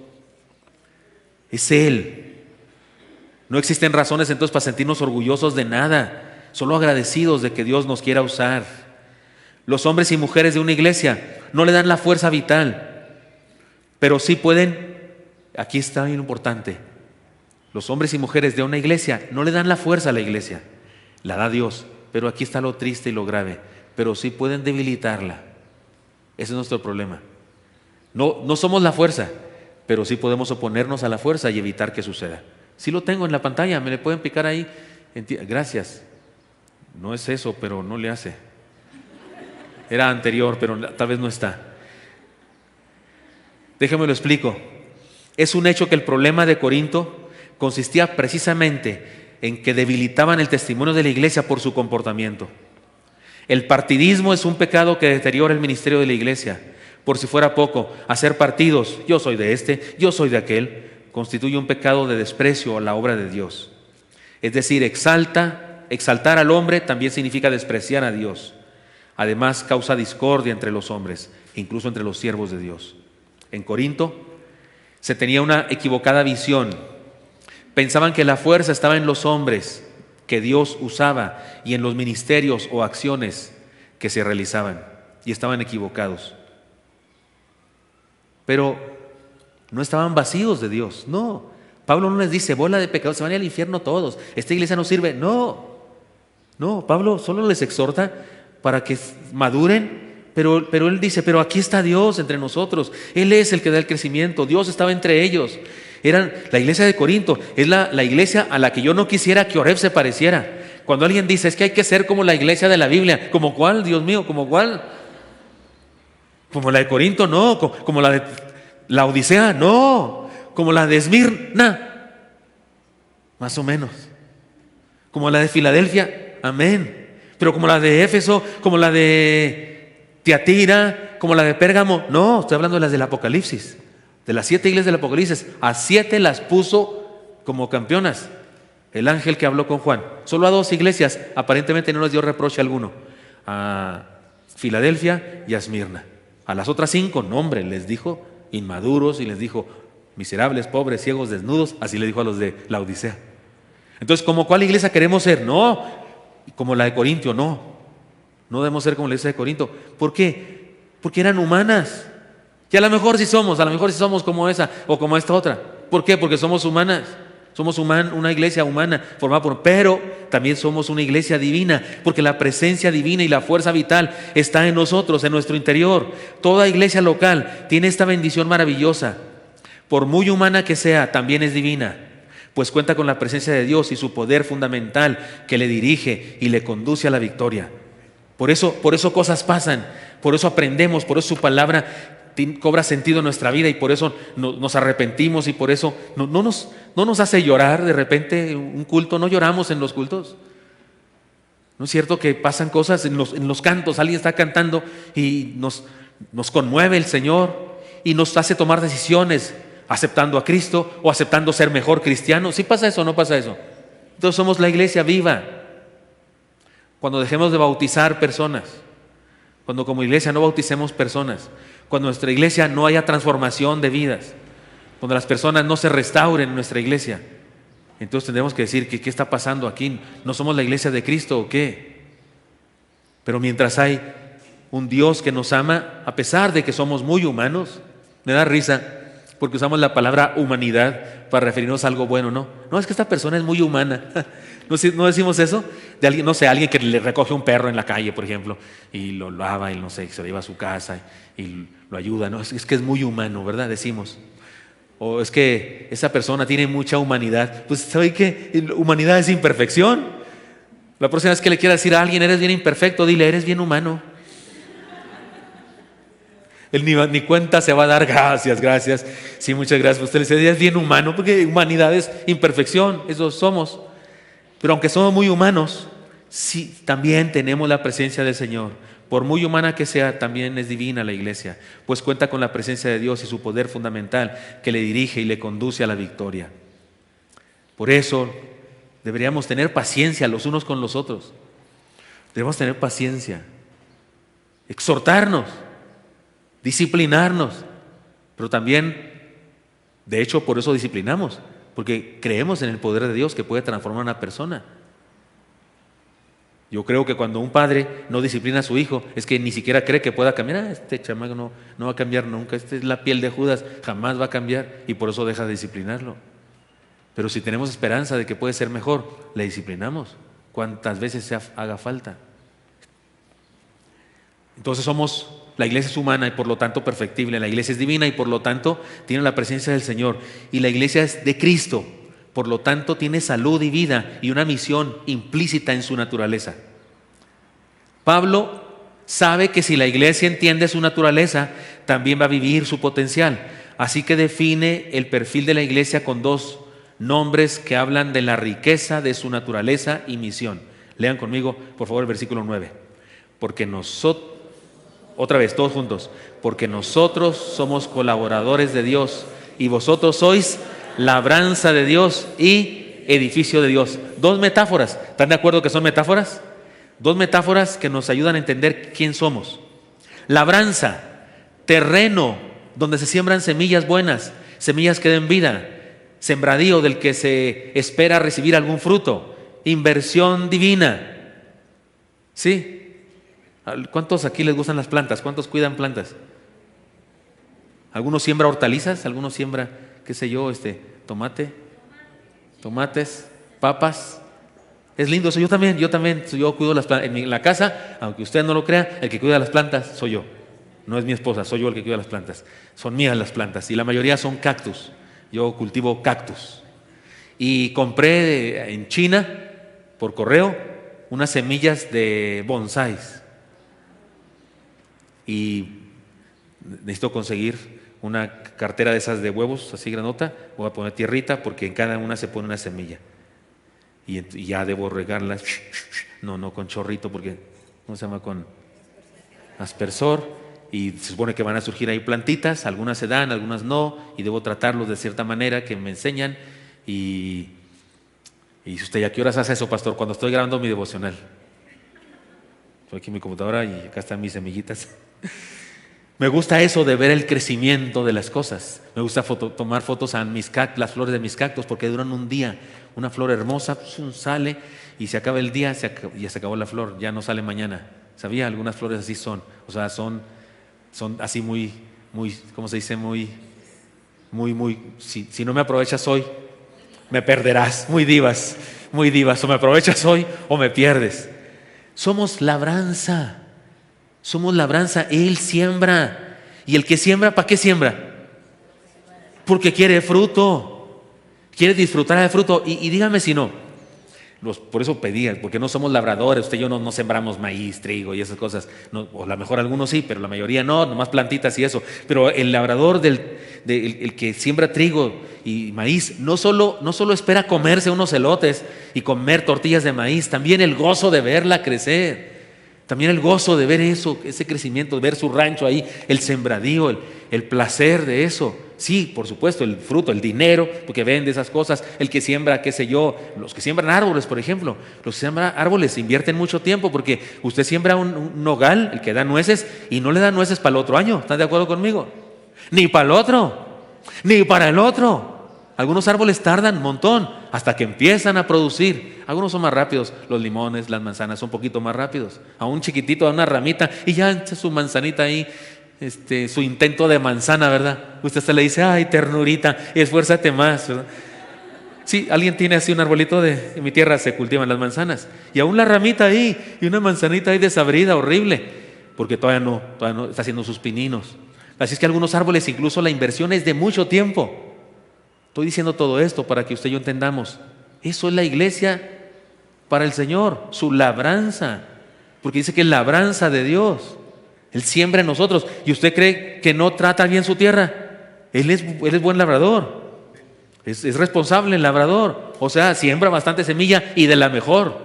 Es Él. No existen razones entonces para sentirnos orgullosos de nada, solo agradecidos de que Dios nos quiera usar. Los hombres y mujeres de una iglesia no le dan la fuerza vital, pero sí pueden. Aquí está bien importante: los hombres y mujeres de una iglesia no le dan la fuerza a la iglesia, la da Dios. Pero aquí está lo triste y lo grave: pero sí pueden debilitarla. Ese es nuestro problema. No somos la fuerza, pero sí podemos oponernos a la fuerza y evitar que suceda. Sí lo tengo en la pantalla, me le pueden picar ahí. Gracias. No es eso, pero no le hace. Era anterior, pero tal vez no está. Déjame lo explico. Es un hecho que el problema de Corinto consistía precisamente en que debilitaban el testimonio de la iglesia por su comportamiento. El partidismo es un pecado que deteriora el ministerio de la iglesia. Por si fuera poco, hacer partidos, yo soy de este, yo soy de aquel, constituye un pecado de desprecio a la obra de Dios. Es decir, exaltar al hombre también significa despreciar a Dios. Además, causa discordia entre los hombres, incluso entre los siervos de Dios. En Corinto se tenía una equivocada visión. Pensaban que la fuerza estaba en los hombres que Dios usaba y en los ministerios o acciones que se realizaban, y estaban equivocados. Pero no estaban vacíos de Dios, no. Pablo no les dice, bola de pecados, se van al infierno todos, esta iglesia no sirve. No, Pablo solo les exhorta para que maduren, pero él dice, pero aquí está Dios entre nosotros, Él es el que da el crecimiento, Dios estaba entre ellos. La iglesia de Corinto es la iglesia a la que yo no quisiera que Oreb se pareciera. Cuando alguien dice, es que hay que ser como la iglesia de la Biblia, ¿como cuál, Dios mío? ¿Como cuál? Como la de Corinto, no. Como la de la Odisea, no. Como la de Esmirna, más o menos. Como la de Filadelfia, amén. Pero como la de Éfeso, como la de Tiatira, como la de Pérgamo, no, estoy hablando de las del Apocalipsis. De las 7 iglesias del Apocalipsis, a 7 las puso como campeonas el ángel que habló con Juan. Solo a 2 iglesias aparentemente no les dio reproche alguno, a Filadelfia y a Esmirna. A las otras 5, no hombre, les dijo inmaduros y les dijo miserables, pobres, ciegos, desnudos. Así le dijo a los de la Odisea. Entonces, ¿como cuál iglesia queremos ser? No, como la de Corintio, no debemos ser como la iglesia de Corinto. ¿Por qué? Porque eran humanas. Y a lo mejor sí somos como esa o como esta otra. ¿Por qué? Porque somos humanas. Somos una iglesia humana formada pero también somos una iglesia divina, porque la presencia divina y la fuerza vital está en nosotros, en nuestro interior. Toda iglesia local tiene esta bendición maravillosa. Por muy humana que sea, también es divina, pues cuenta con la presencia de Dios y su poder fundamental que le dirige y le conduce a la victoria. Por eso cosas pasan, por eso aprendemos, por eso su palabra cobra sentido en nuestra vida y por eso nos arrepentimos y por eso no nos hace llorar de repente un culto. No lloramos en los cultos. ¿No es cierto que pasan cosas en los cantos? Alguien está cantando y nos conmueve el Señor y nos hace tomar decisiones aceptando a Cristo o aceptando ser mejor cristiano. ¿Sí pasa eso o no pasa eso? Entonces somos la iglesia viva. Cuando dejemos de bautizar personas, cuando como iglesia no bauticemos personas, cuando en nuestra iglesia no haya transformación de vidas, cuando las personas no se restauren en nuestra iglesia, entonces tendremos que decir que ¿qué está pasando aquí? ¿No somos la iglesia de Cristo o qué? Pero mientras hay un Dios que nos ama, a pesar de que somos muy humanos, me da risa porque usamos la palabra humanidad para referirnos a algo bueno, no, es que esta persona es muy humana. ¿No decimos eso? De alguien, no sé, alguien que le recoge un perro en la calle, por ejemplo, y lo lava y no sé, se lo lleva a su casa y lo ayuda, ¿no? Es que es muy humano, ¿verdad? Decimos. O es que esa persona tiene mucha humanidad. Pues ¿sabe qué? Humanidad es imperfección. La próxima vez que le quiera decir a alguien, eres bien imperfecto, dile, eres bien humano. Él ni cuenta se va a dar, gracias. Sí, muchas gracias. Usted le dice, es bien humano, porque humanidad es imperfección, eso somos. Pero aunque somos muy humanos, sí, también tenemos la presencia del Señor. Por muy humana que sea, también es divina la iglesia, pues cuenta con la presencia de Dios y su poder fundamental que le dirige y le conduce a la victoria. Por eso deberíamos tener paciencia los unos con los otros. Debemos tener paciencia, exhortarnos, disciplinarnos, pero también, de hecho, por eso disciplinamos, porque creemos en el poder de Dios que puede transformar a una persona. Yo creo que cuando un padre no disciplina a su hijo, es que ni siquiera cree que pueda cambiar. Este chamaco no va a cambiar nunca, esta es la piel de Judas, jamás va a cambiar, y por eso deja de disciplinarlo. Pero si tenemos esperanza de que puede ser mejor, le disciplinamos cuantas veces haga falta. Entonces la iglesia es humana y por lo tanto perfectible, la iglesia es divina y por lo tanto tiene la presencia del Señor, y la iglesia es de Cristo, por lo tanto tiene salud y vida y una misión implícita en su naturaleza. Pablo sabe que si la iglesia entiende su naturaleza, también va a vivir su potencial, así que define el perfil de la iglesia con 2 nombres que hablan de la riqueza de su naturaleza y misión. Lean conmigo, por favor, el versículo 9. Porque nosotros, otra vez, todos juntos, porque nosotros somos colaboradores de Dios y vosotros sois labranza de Dios y edificio de Dios. Dos metáforas. ¿Están de acuerdo que son metáforas? Dos metáforas que nos ayudan a entender quién somos. Labranza, terreno donde se siembran semillas buenas, semillas que den vida, sembradío del que se espera recibir algún fruto, inversión divina. ¿Sí? ¿Cuántos aquí les gustan las plantas? ¿Cuántos cuidan plantas? ¿Algunos siembra hortalizas? ¿Algunos siembra, qué sé yo, tomates, papas? Es lindo eso. Yo también, yo cuido las plantas. En la casa, aunque usted no lo crea, el que cuida las plantas soy yo. No es mi esposa, soy yo el que cuida las plantas. Son mías las plantas y la mayoría son cactus. Yo cultivo cactus. Y compré en China, por correo, unas semillas de bonsáis. Y necesito conseguir una cartera de esas de huevos, así granota. Voy a poner tierrita porque en cada una se pone una semilla. Y ya debo regarlas. No con chorrito porque, ¿cómo se llama? Con aspersor. Y se supone que van a surgir ahí plantitas, algunas se dan, algunas no, y debo tratarlos de cierta manera que me enseñan. Y usted, ¿a qué horas hace eso, pastor? Cuando estoy grabando mi devocional. Estoy aquí en mi computadora y acá están mis semillitas. Me gusta eso de ver el crecimiento de las cosas. Me gusta tomar fotos a las flores de mis cactus porque duran un día. Una flor hermosa sale y se acaba el día, ya se acabó la flor, ya no sale mañana. ¿Sabía? Algunas flores así son. O sea, son así muy, ¿cómo se dice? Muy, si no me aprovechas hoy, me perderás. Muy divas. O me aprovechas hoy o me pierdes. Somos labranza. Él siembra. Y el que siembra, ¿para qué siembra? Porque quiere fruto. Quiere disfrutar del fruto. Y dígame si no. Por eso pedía, porque no somos labradores. Usted y yo no sembramos maíz, trigo y esas cosas. No, o a lo mejor algunos sí, pero la mayoría no, nomás plantitas y eso. Pero el labrador, el que siembra trigo y maíz, no solo espera comerse unos elotes y comer tortillas de maíz, también el gozo de verla crecer. También el gozo de ver eso, ese crecimiento, de ver su rancho ahí, el sembradío, el placer de eso. Sí, por supuesto, el fruto, el dinero, porque vende esas cosas. El que siembra, qué sé yo, los que siembran árboles, por ejemplo. Los que siembran árboles invierten mucho tiempo porque usted siembra un nogal, el que da nueces, y no le da nueces para el otro año. ¿Están de acuerdo conmigo? Ni para el otro, ni para el otro. Algunos árboles tardan un montón hasta que empiezan a producir. Algunos son más rápidos, los limones, las manzanas son un poquito más rápidos. A un chiquitito, a una ramita y ya echa su manzanita ahí, su intento de manzana, ¿verdad? Usted se le dice, ay, ternurita, esfuérzate más, ¿verdad? Sí, alguien tiene así un arbolito en mi tierra se cultivan las manzanas. Y aún la ramita ahí y una manzanita ahí desabrida, horrible, porque todavía no está haciendo sus pininos. Así es que algunos árboles incluso la inversión es de mucho tiempo. Estoy diciendo todo esto para que usted y yo entendamos. Eso es la iglesia para el Señor, su labranza. Porque dice que es labranza de Dios. Él siembra en nosotros. ¿Y usted cree que no trata bien su tierra? Él es buen labrador. Es responsable el labrador. O sea, siembra bastante semilla y de la mejor.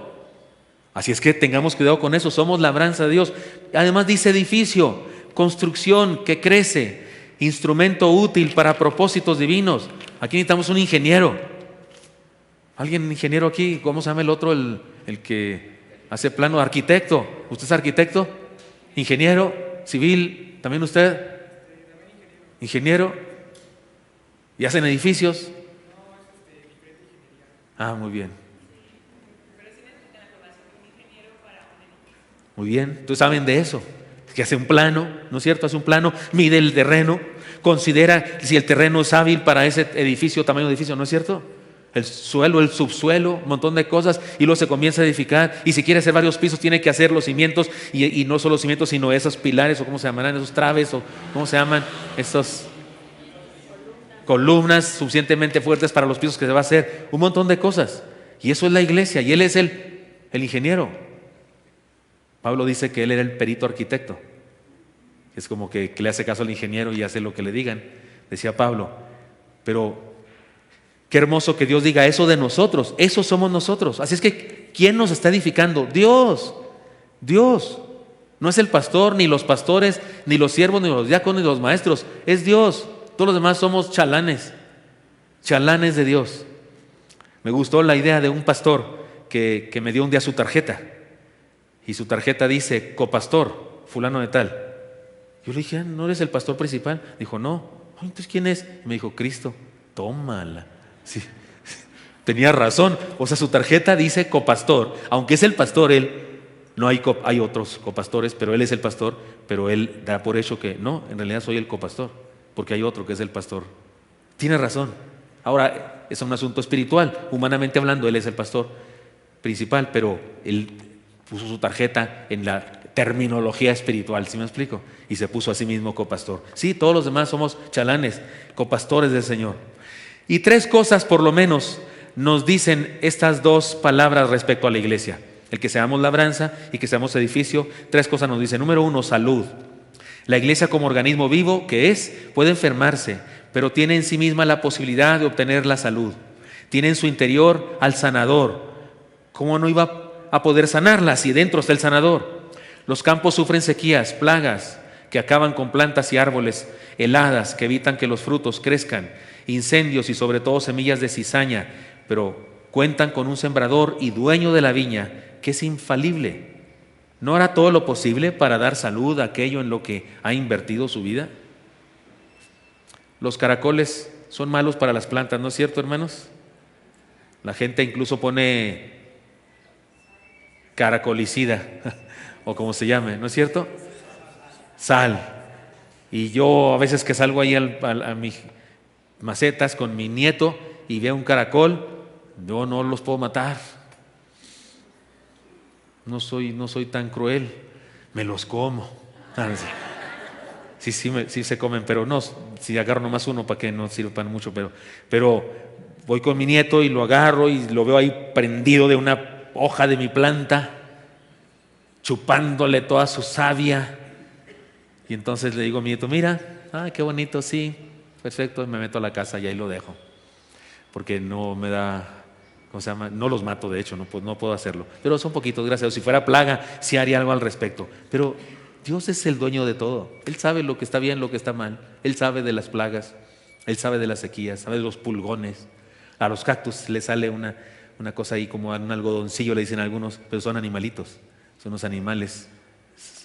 Así es que tengamos cuidado con eso. Somos labranza de Dios. Además dice edificio, construcción que crece, instrumento útil para propósitos divinos. Aquí necesitamos un ingeniero. ¿Alguien ingeniero aquí? ¿Cómo se llama el otro? El que hace plano, arquitecto. ¿Usted es arquitecto? ¿Ingeniero? ¿Civil? ¿También usted? ¿Ingeniero? ¿Y hacen edificios? Ah, muy bien. Muy bien, entonces saben de eso. Que hace un plano, ¿no es cierto? Hace un plano, mide el terreno, considera si el terreno es hábil para ese edificio, tamaño de edificio, ¿no es cierto? El suelo, el subsuelo, un montón de cosas, y luego se comienza a edificar. Y si quiere hacer varios pisos, tiene que hacer los cimientos, y no solo cimientos, sino esos pilares, o cómo se llamarán, esos traves, o cómo se llaman, esas columnas suficientemente fuertes para los pisos que se va a hacer. Un montón de cosas. Y eso es la iglesia, y él es el ingeniero. Pablo dice que él era el perito arquitecto. Es como que le hace caso al ingeniero y hace lo que le digan, decía Pablo. Pero qué hermoso que Dios diga eso de nosotros. Eso somos nosotros. Así es que, ¿quién nos está edificando? Dios. No es el pastor, ni los pastores, ni los siervos, ni los diáconos, ni los maestros. Es Dios. Todos los demás somos chalanes. chalanes de Dios. Me gustó la idea de un pastor que me dio un día su tarjeta. Y su tarjeta dice, copastor, fulano de tal. Yo le dije, ¿no eres el pastor principal? Dijo, no. Entonces, ¿quién es? Y me dijo, Cristo. Tómala. Sí. Tenía razón. O sea, su tarjeta dice copastor. Aunque es el pastor, él, no hay, hay otros copastores, pero él es el pastor, pero él da por hecho que no, en realidad soy el copastor, porque hay otro que es el pastor. Tiene razón. Ahora, es un asunto espiritual. Humanamente hablando, él es el pastor principal, pero él puso su tarjeta en la terminología espiritual, ¿sí me explico? Y se puso a sí mismo copastor. Sí, todos los demás somos chalanes, copastores del Señor. Y 3 cosas por lo menos nos dicen estas 2 palabras respecto a la iglesia. El que seamos labranza y que seamos edificio. 3 cosas nos dicen. Número 1, salud. La iglesia como organismo vivo que es, puede enfermarse, pero tiene en sí misma la posibilidad de obtener la salud. Tiene en su interior al sanador. ¿Cómo no iba a poder sanarla si dentro está el sanador? Los campos sufren sequías, plagas que acaban con plantas y árboles, heladas que evitan que los frutos crezcan, incendios y sobre todo semillas de cizaña, pero cuentan con un sembrador y dueño de la viña que es infalible. ¿No hará todo lo posible para dar salud a aquello en lo que ha invertido su vida? Los caracoles son malos para las plantas, ¿no es cierto, hermanos? La gente incluso pone caracolicida, o como se llame, ¿no es cierto? Sal. Y yo a veces que salgo ahí a mis macetas con mi nieto y veo un caracol, yo no los puedo matar. No soy tan cruel, me los como. Sí se comen, pero no, si agarro nomás uno para que no sirvan mucho, pero voy con mi nieto y lo agarro y lo veo ahí prendido de una hoja de mi planta, chupándole toda su savia. Y entonces le digo a mi nieto, mira, qué bonito, sí, perfecto, y me meto a la casa y ahí lo dejo. Porque no me da, ¿cómo se llama? No los mato, de hecho, no puedo hacerlo. Pero son poquitos, gracias a Dios. Si fuera plaga, sí haría algo al respecto. Pero Dios es el dueño de todo. Él sabe lo que está bien, lo que está mal. Él sabe de las plagas, Él sabe de las sequías, sabe de los pulgones. A los cactus le sale una cosa ahí como un algodoncillo, le dicen algunos, pero son animalitos, son los animales.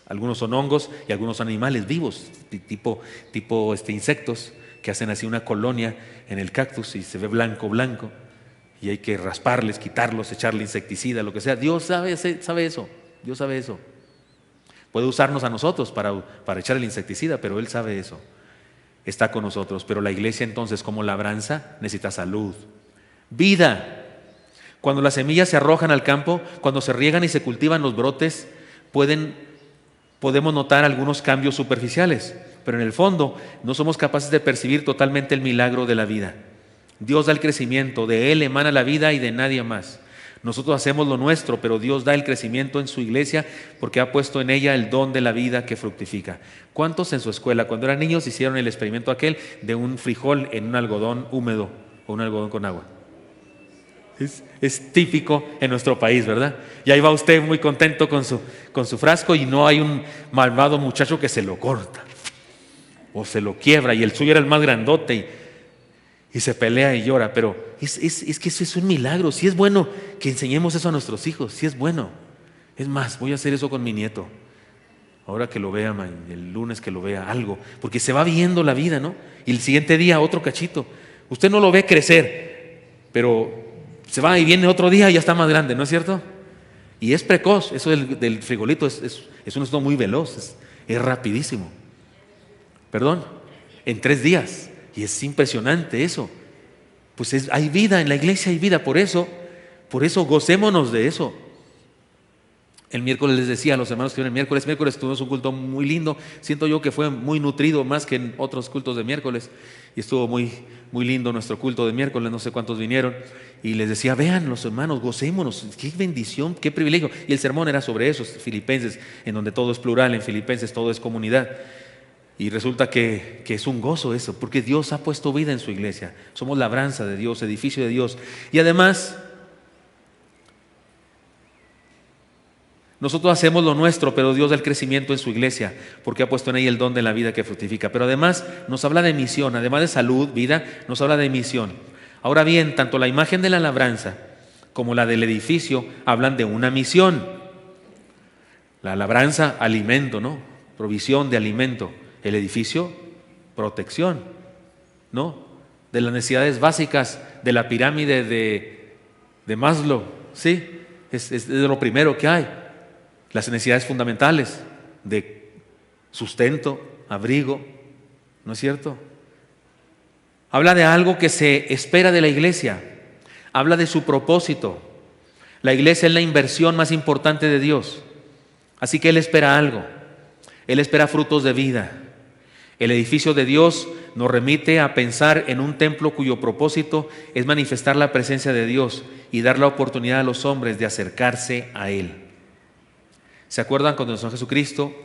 Algunos son hongos y algunos son animales vivos, tipo insectos que hacen así una colonia en el cactus y se ve blanco y hay que rasparles, quitarlos, echarle insecticida, lo que sea. Dios sabe eso, Dios sabe eso. Puede usarnos a nosotros para echar el insecticida, pero Él sabe eso. Está con nosotros. Pero la iglesia entonces, como labranza, necesita salud, vida. Cuando las semillas se arrojan al campo, cuando se riegan y se cultivan los brotes, podemos notar algunos cambios superficiales, pero en el fondo no somos capaces de percibir totalmente el milagro de la vida. Dios da el crecimiento, de Él emana la vida y de nadie más. Nosotros hacemos lo nuestro, pero Dios da el crecimiento en su iglesia porque ha puesto en ella el don de la vida que fructifica. ¿Cuántos en su escuela, cuando eran niños, hicieron el experimento aquel de un frijol en un algodón húmedo o un algodón con agua? Es típico en nuestro país, ¿verdad? Y ahí va usted muy contento con su frasco y no hay un malvado muchacho que se lo corta o se lo quiebra, y el suyo era el más grandote y se pelea y llora. Pero es que eso es un milagro. Si es bueno que enseñemos eso a nuestros hijos, si es bueno. Es más, voy a hacer eso con mi nieto. Ahora que lo vea, el lunes que lo vea, algo, porque se va viendo la vida, ¿no? Y el siguiente día otro cachito. Usted no lo ve crecer, pero se va y viene otro día y ya está más grande, ¿no es cierto? Y es precoz. Eso del frijolito es un asunto muy veloz, es rapidísimo. Perdón, en 3 días. Y es impresionante eso. Pues hay vida, en la iglesia hay vida, por eso gocémonos de eso. El miércoles les decía a los hermanos que vienen miércoles tuvimos un culto muy lindo. Siento yo que fue muy nutrido más que en otros cultos de miércoles. Y estuvo muy, muy lindo nuestro culto de miércoles, no sé cuántos vinieron. Y les decía, vean los hermanos, gocémonos, qué bendición, qué privilegio. Y el sermón era sobre eso, Filipenses, en donde todo es plural, en Filipenses todo es comunidad. Y resulta que es un gozo eso, porque Dios ha puesto vida en su iglesia. Somos labranza de Dios, edificio de Dios. Y además, nosotros hacemos lo nuestro, pero Dios da el crecimiento en su iglesia, porque ha puesto en ella el don de la vida que fructifica. Pero además nos habla de misión, además de salud, vida, nos habla de misión. Ahora bien, tanto la imagen de la labranza como la del edificio hablan de una misión. La labranza, alimento, ¿no? Provisión de alimento. El edificio, protección, ¿no? De las necesidades básicas de la pirámide de Maslow, ¿sí? Es de lo primero que hay. Las necesidades fundamentales de sustento, abrigo, ¿no es cierto? Habla de algo que se espera de la iglesia. Habla de su propósito. La iglesia es la inversión más importante de Dios. Así que Él espera algo. Él espera frutos de vida. El edificio de Dios nos remite a pensar en un templo cuyo propósito es manifestar la presencia de Dios y dar la oportunidad a los hombres de acercarse a Él. ¿Se acuerdan cuando el Señor Jesucristo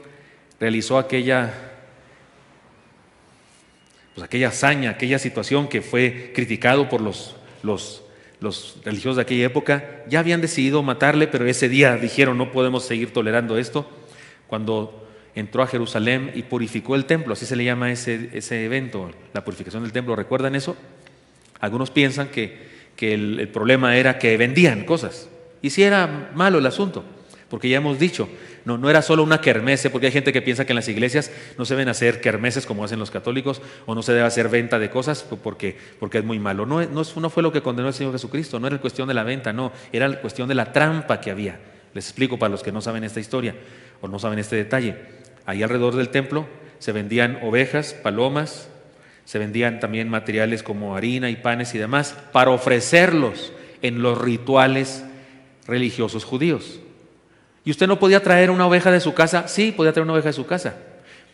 realizó aquella hazaña, aquella situación que fue criticado por los religiosos de aquella época? Ya habían decidido matarle, pero ese día dijeron: no podemos seguir tolerando esto. Cuando entró a Jerusalén y purificó el templo, así se le llama ese evento, la purificación del templo. ¿Recuerdan eso? Algunos piensan que el problema era que vendían cosas, y sí era malo el asunto, porque ya hemos dicho, no era solo una kermesse, porque hay gente que piensa que en las iglesias no se deben hacer kermeses como hacen los católicos, o no se debe hacer venta de cosas porque es muy malo. No fue lo que condenó el Señor Jesucristo, no era cuestión de la venta, no, era cuestión de la trampa que había. Les explico para los que no saben esta historia o no saben este detalle. Ahí alrededor del templo se vendían ovejas, palomas, se vendían también materiales como harina y panes y demás para ofrecerlos en los rituales religiosos judíos. ¿Y usted no podía traer una oveja de su casa? Sí, podía traer una oveja de su casa,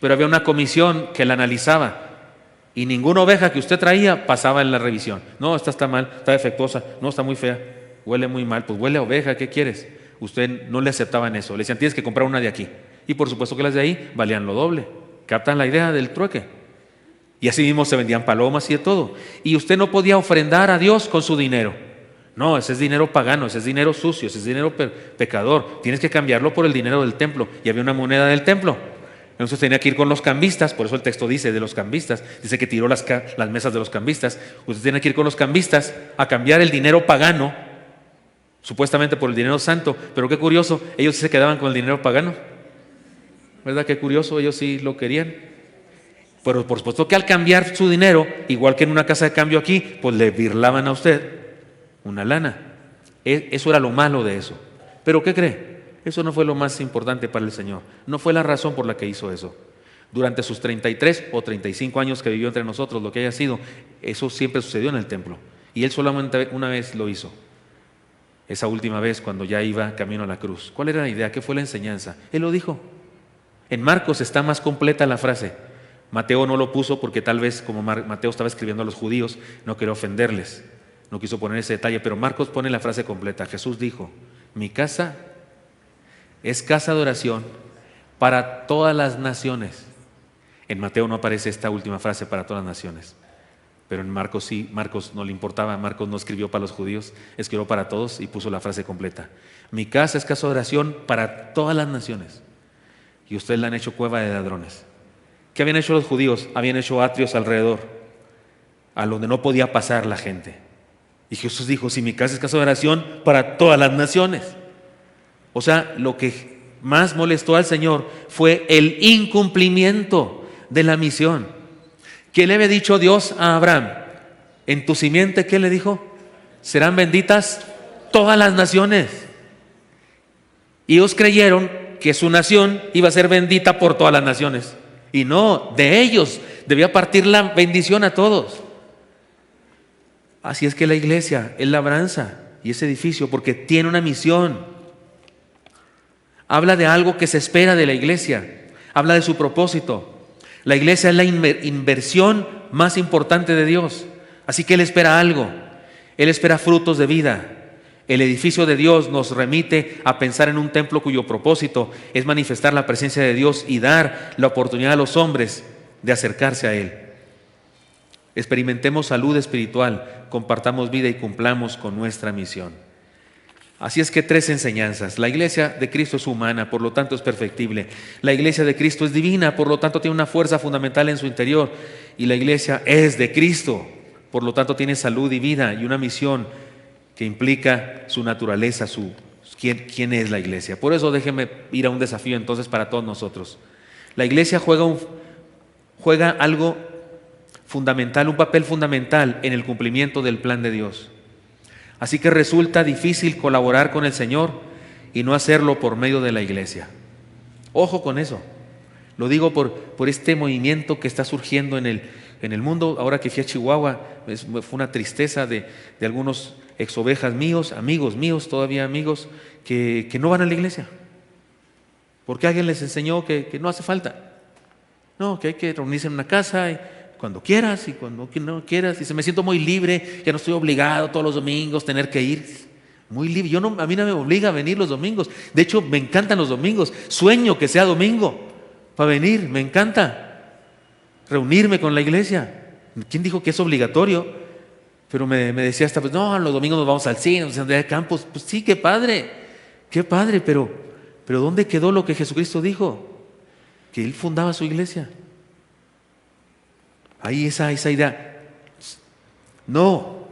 pero había una comisión que la analizaba y ninguna oveja que usted traía pasaba en la revisión. No, esta está mal, está defectuosa, no, está muy fea, huele muy mal. Pues huele a oveja, ¿qué quieres? Usted no le aceptaban eso, le decían: tienes que comprar una de aquí. Y por supuesto que las de ahí valían lo doble. ¿Captan la idea del trueque? Y así mismo se vendían palomas y de todo. Y usted no podía ofrendar a Dios con su dinero. No, ese es dinero pagano, ese es dinero sucio, ese es dinero pecador. Tienes que cambiarlo por el dinero del templo. Y había una moneda del templo. Entonces tenía que ir con los cambistas, por eso el texto dice de los cambistas, dice que tiró las mesas de los cambistas. Usted tiene que ir con los cambistas a cambiar el dinero pagano, supuestamente por el dinero santo. Pero qué curioso, ellos se quedaban con el dinero pagano. ¿Verdad? Qué curioso, ellos sí lo querían. Pero por supuesto que al cambiar su dinero, igual que en una casa de cambio aquí, pues le birlaban a usted una lana. Eso era lo malo de eso. Pero ¿qué cree? Eso no fue lo más importante para el Señor. No fue la razón por la que hizo eso. Durante sus 33 o 35 años que vivió entre nosotros, lo que haya sido, eso siempre sucedió en el templo. Y Él solamente una vez lo hizo. Esa última vez, cuando ya iba camino a la cruz. ¿Cuál era la idea? ¿Qué fue la enseñanza? Él lo dijo. En Marcos está más completa la frase. Mateo no lo puso porque tal vez, como Mateo estaba escribiendo a los judíos, no quería ofenderles, no quiso poner ese detalle, pero Marcos pone la frase completa. Jesús dijo: mi casa es casa de oración para todas las naciones. En Mateo no aparece esta última frase, para todas las naciones, pero en Marcos sí. Marcos no le importaba, Marcos no escribió para los judíos, escribió para todos y puso la frase completa. Mi casa es casa de oración para todas las naciones. Y ustedes la han hecho cueva de ladrones. ¿Qué habían hecho los judíos? Habían hecho atrios alrededor, a donde no podía pasar la gente. Y Jesús dijo: si mi casa es casa de oración para todas las naciones. O sea, lo que más molestó al Señor fue el incumplimiento de la misión. ¿Qué le había dicho Dios a Abraham? En tu simiente, ¿qué le dijo? Serán benditas todas las naciones. Y ellos creyeron que su nación iba a ser bendita por todas las naciones. Y no, de ellos debía partir la bendición a todos. Así es que la iglesia es labranza y ese edificio, porque tiene una misión. Habla de algo que se espera de la iglesia. Habla de su propósito. La iglesia es la inversión más importante de Dios. Así que Él espera algo. Él espera frutos de vida. El edificio de Dios nos remite a pensar en un templo cuyo propósito es manifestar la presencia de Dios y dar la oportunidad a los hombres de acercarse a Él. Experimentemos salud espiritual, compartamos vida y cumplamos con nuestra misión. Así es que 3 enseñanzas. La iglesia de Cristo es humana, por lo tanto es perfectible. La iglesia de Cristo es divina, por lo tanto tiene una fuerza fundamental en su interior. Y la iglesia es de Cristo, Por lo tanto, tiene salud y vida y una misión que implica su naturaleza, quién es la iglesia. Por eso déjenme ir a un desafío entonces para todos nosotros. La iglesia juega algo fundamental, un papel fundamental en el cumplimiento del plan de Dios. Así que resulta difícil colaborar con el Señor y no hacerlo por medio de la iglesia. Ojo con eso. Lo digo por este movimiento que está surgiendo en el mundo. Ahora que fui a Chihuahua, fue una tristeza de algunos ex ovejas míos, amigos míos, todavía amigos, que no van a la iglesia. Porque alguien les enseñó que no hace falta. No, que hay que reunirse en una casa y cuando quieras y cuando no quieras. Dice, me siento muy libre, ya no estoy obligado todos los domingos tener que ir. Muy libre. A mí no me obliga a venir los domingos. De hecho, me encantan los domingos. Sueño que sea domingo para venir. Me encanta reunirme con la iglesia. ¿Quién dijo que es obligatorio? Pero me decía hasta, pues no, los domingos nos vamos al cine, nos vamos a campos. Pues sí, qué padre, pero ¿dónde quedó lo que Jesucristo dijo? Que Él fundaba su iglesia. Ahí esa idea. No.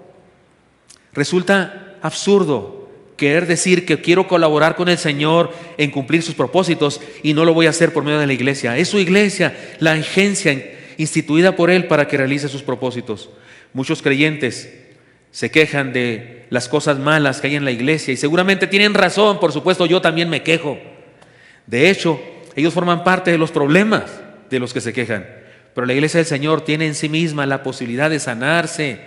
Resulta absurdo querer decir que quiero colaborar con el Señor en cumplir sus propósitos y no lo voy a hacer por medio de la iglesia. Es su iglesia, la agencia instituida por Él para que realice sus propósitos. Muchos creyentes se quejan de las cosas malas que hay en la iglesia y seguramente tienen razón, por supuesto, yo también me quejo. De hecho, ellos forman parte de los problemas de los que se quejan. Pero la iglesia del Señor tiene en sí misma la posibilidad de sanarse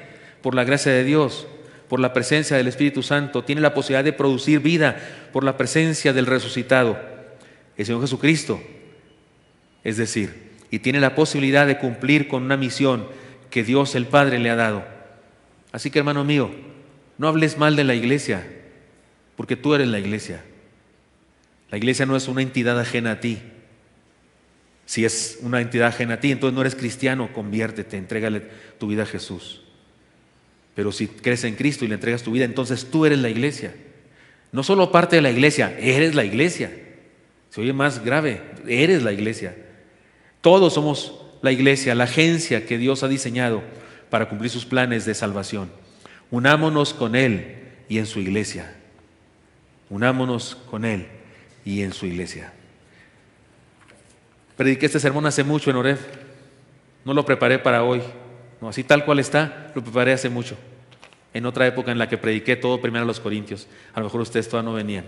por la gracia de Dios, por la presencia del Espíritu Santo. Tiene la posibilidad de producir vida por la presencia del resucitado, el Señor Jesucristo. Es decir, y tiene la posibilidad de cumplir con una misión que Dios el Padre le ha dado. Así que, hermano mío, no hables mal de la iglesia, porque tú eres la iglesia. La iglesia no es una entidad ajena a ti. Si es una entidad ajena a ti, entonces no eres cristiano, conviértete, entrégale tu vida a Jesús. Pero si crees en Cristo y le entregas tu vida, entonces tú eres la iglesia. No solo parte de la iglesia, eres la iglesia. Se oye más grave, eres la iglesia. Todos somos la iglesia, la agencia que Dios ha diseñado para cumplir sus planes de salvación. Unámonos con Él y en su iglesia. Unámonos con Él y en su iglesia. Prediqué este sermón hace mucho en Oreb. No lo preparé para hoy. No, así tal cual está, lo preparé hace mucho. En otra época en la que prediqué todo primero a los Corintios. A lo mejor ustedes todavía no venían.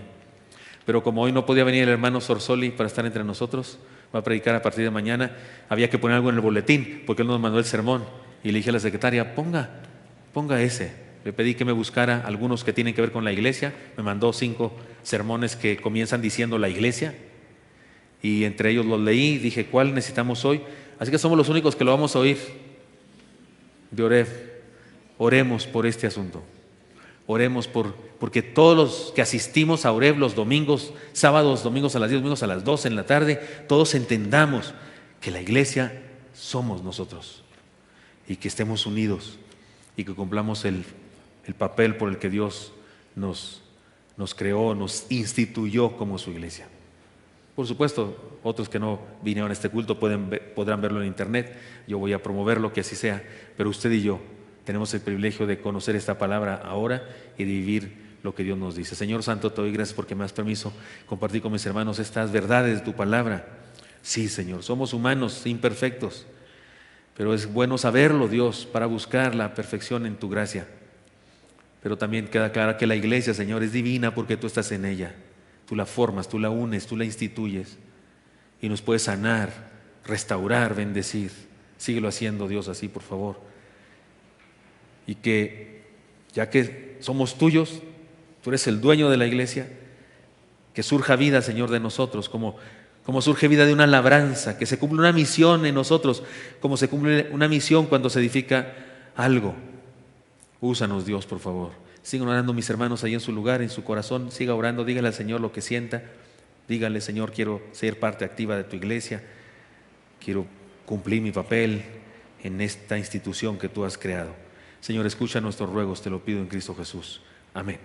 Pero como hoy no podía venir el hermano Sorsoli para estar entre nosotros, va a predicar a partir de mañana, había que poner algo en el boletín, porque él nos mandó el sermón. Y le dije a la secretaria, ponga ese. Le pedí que me buscara algunos que tienen que ver con la iglesia. Me mandó 5 sermones que comienzan diciendo la iglesia. Y entre ellos los leí, dije, ¿cuál necesitamos hoy? Así que somos los únicos que lo vamos a oír de Oreb. Oremos por este asunto. Oremos porque todos los que asistimos a Oreb los domingos, sábados, domingos a las 10, domingos a las 12 en la tarde, todos entendamos que la iglesia somos nosotros y que estemos unidos y que cumplamos el papel por el que Dios nos creó, nos instituyó como su iglesia. Por supuesto, otros que no vinieron a este culto podrán verlo en internet. Yo voy a promoverlo, que así sea. Pero usted y yo tenemos el privilegio de conocer esta palabra ahora y de vivir lo que Dios nos dice. Señor Santo, te doy gracias porque me das permiso compartir con mis hermanos estas verdades de tu palabra. Sí, Señor, somos humanos, imperfectos, pero es bueno saberlo, Dios, para buscar la perfección en tu gracia. Pero también queda claro que la iglesia, Señor, es divina porque tú estás en ella. Tú la formas, tú la unes, tú la instituyes y nos puedes sanar, restaurar, bendecir. Síguelo haciendo, Dios, así, por favor. Y que, ya que somos tuyos, tú eres el dueño de la iglesia, que surja vida, Señor, de nosotros, como surge vida de una labranza, que se cumple una misión en nosotros, como se cumple una misión cuando se edifica algo. Úsanos, Dios, por favor. Sigan orando mis hermanos ahí en su lugar, en su corazón. Siga orando, dígale al Señor lo que sienta. Dígale, Señor, quiero ser parte activa de tu iglesia. Quiero cumplir mi papel en esta institución que tú has creado. Señor, escucha nuestros ruegos, te lo pido en Cristo Jesús. Amén.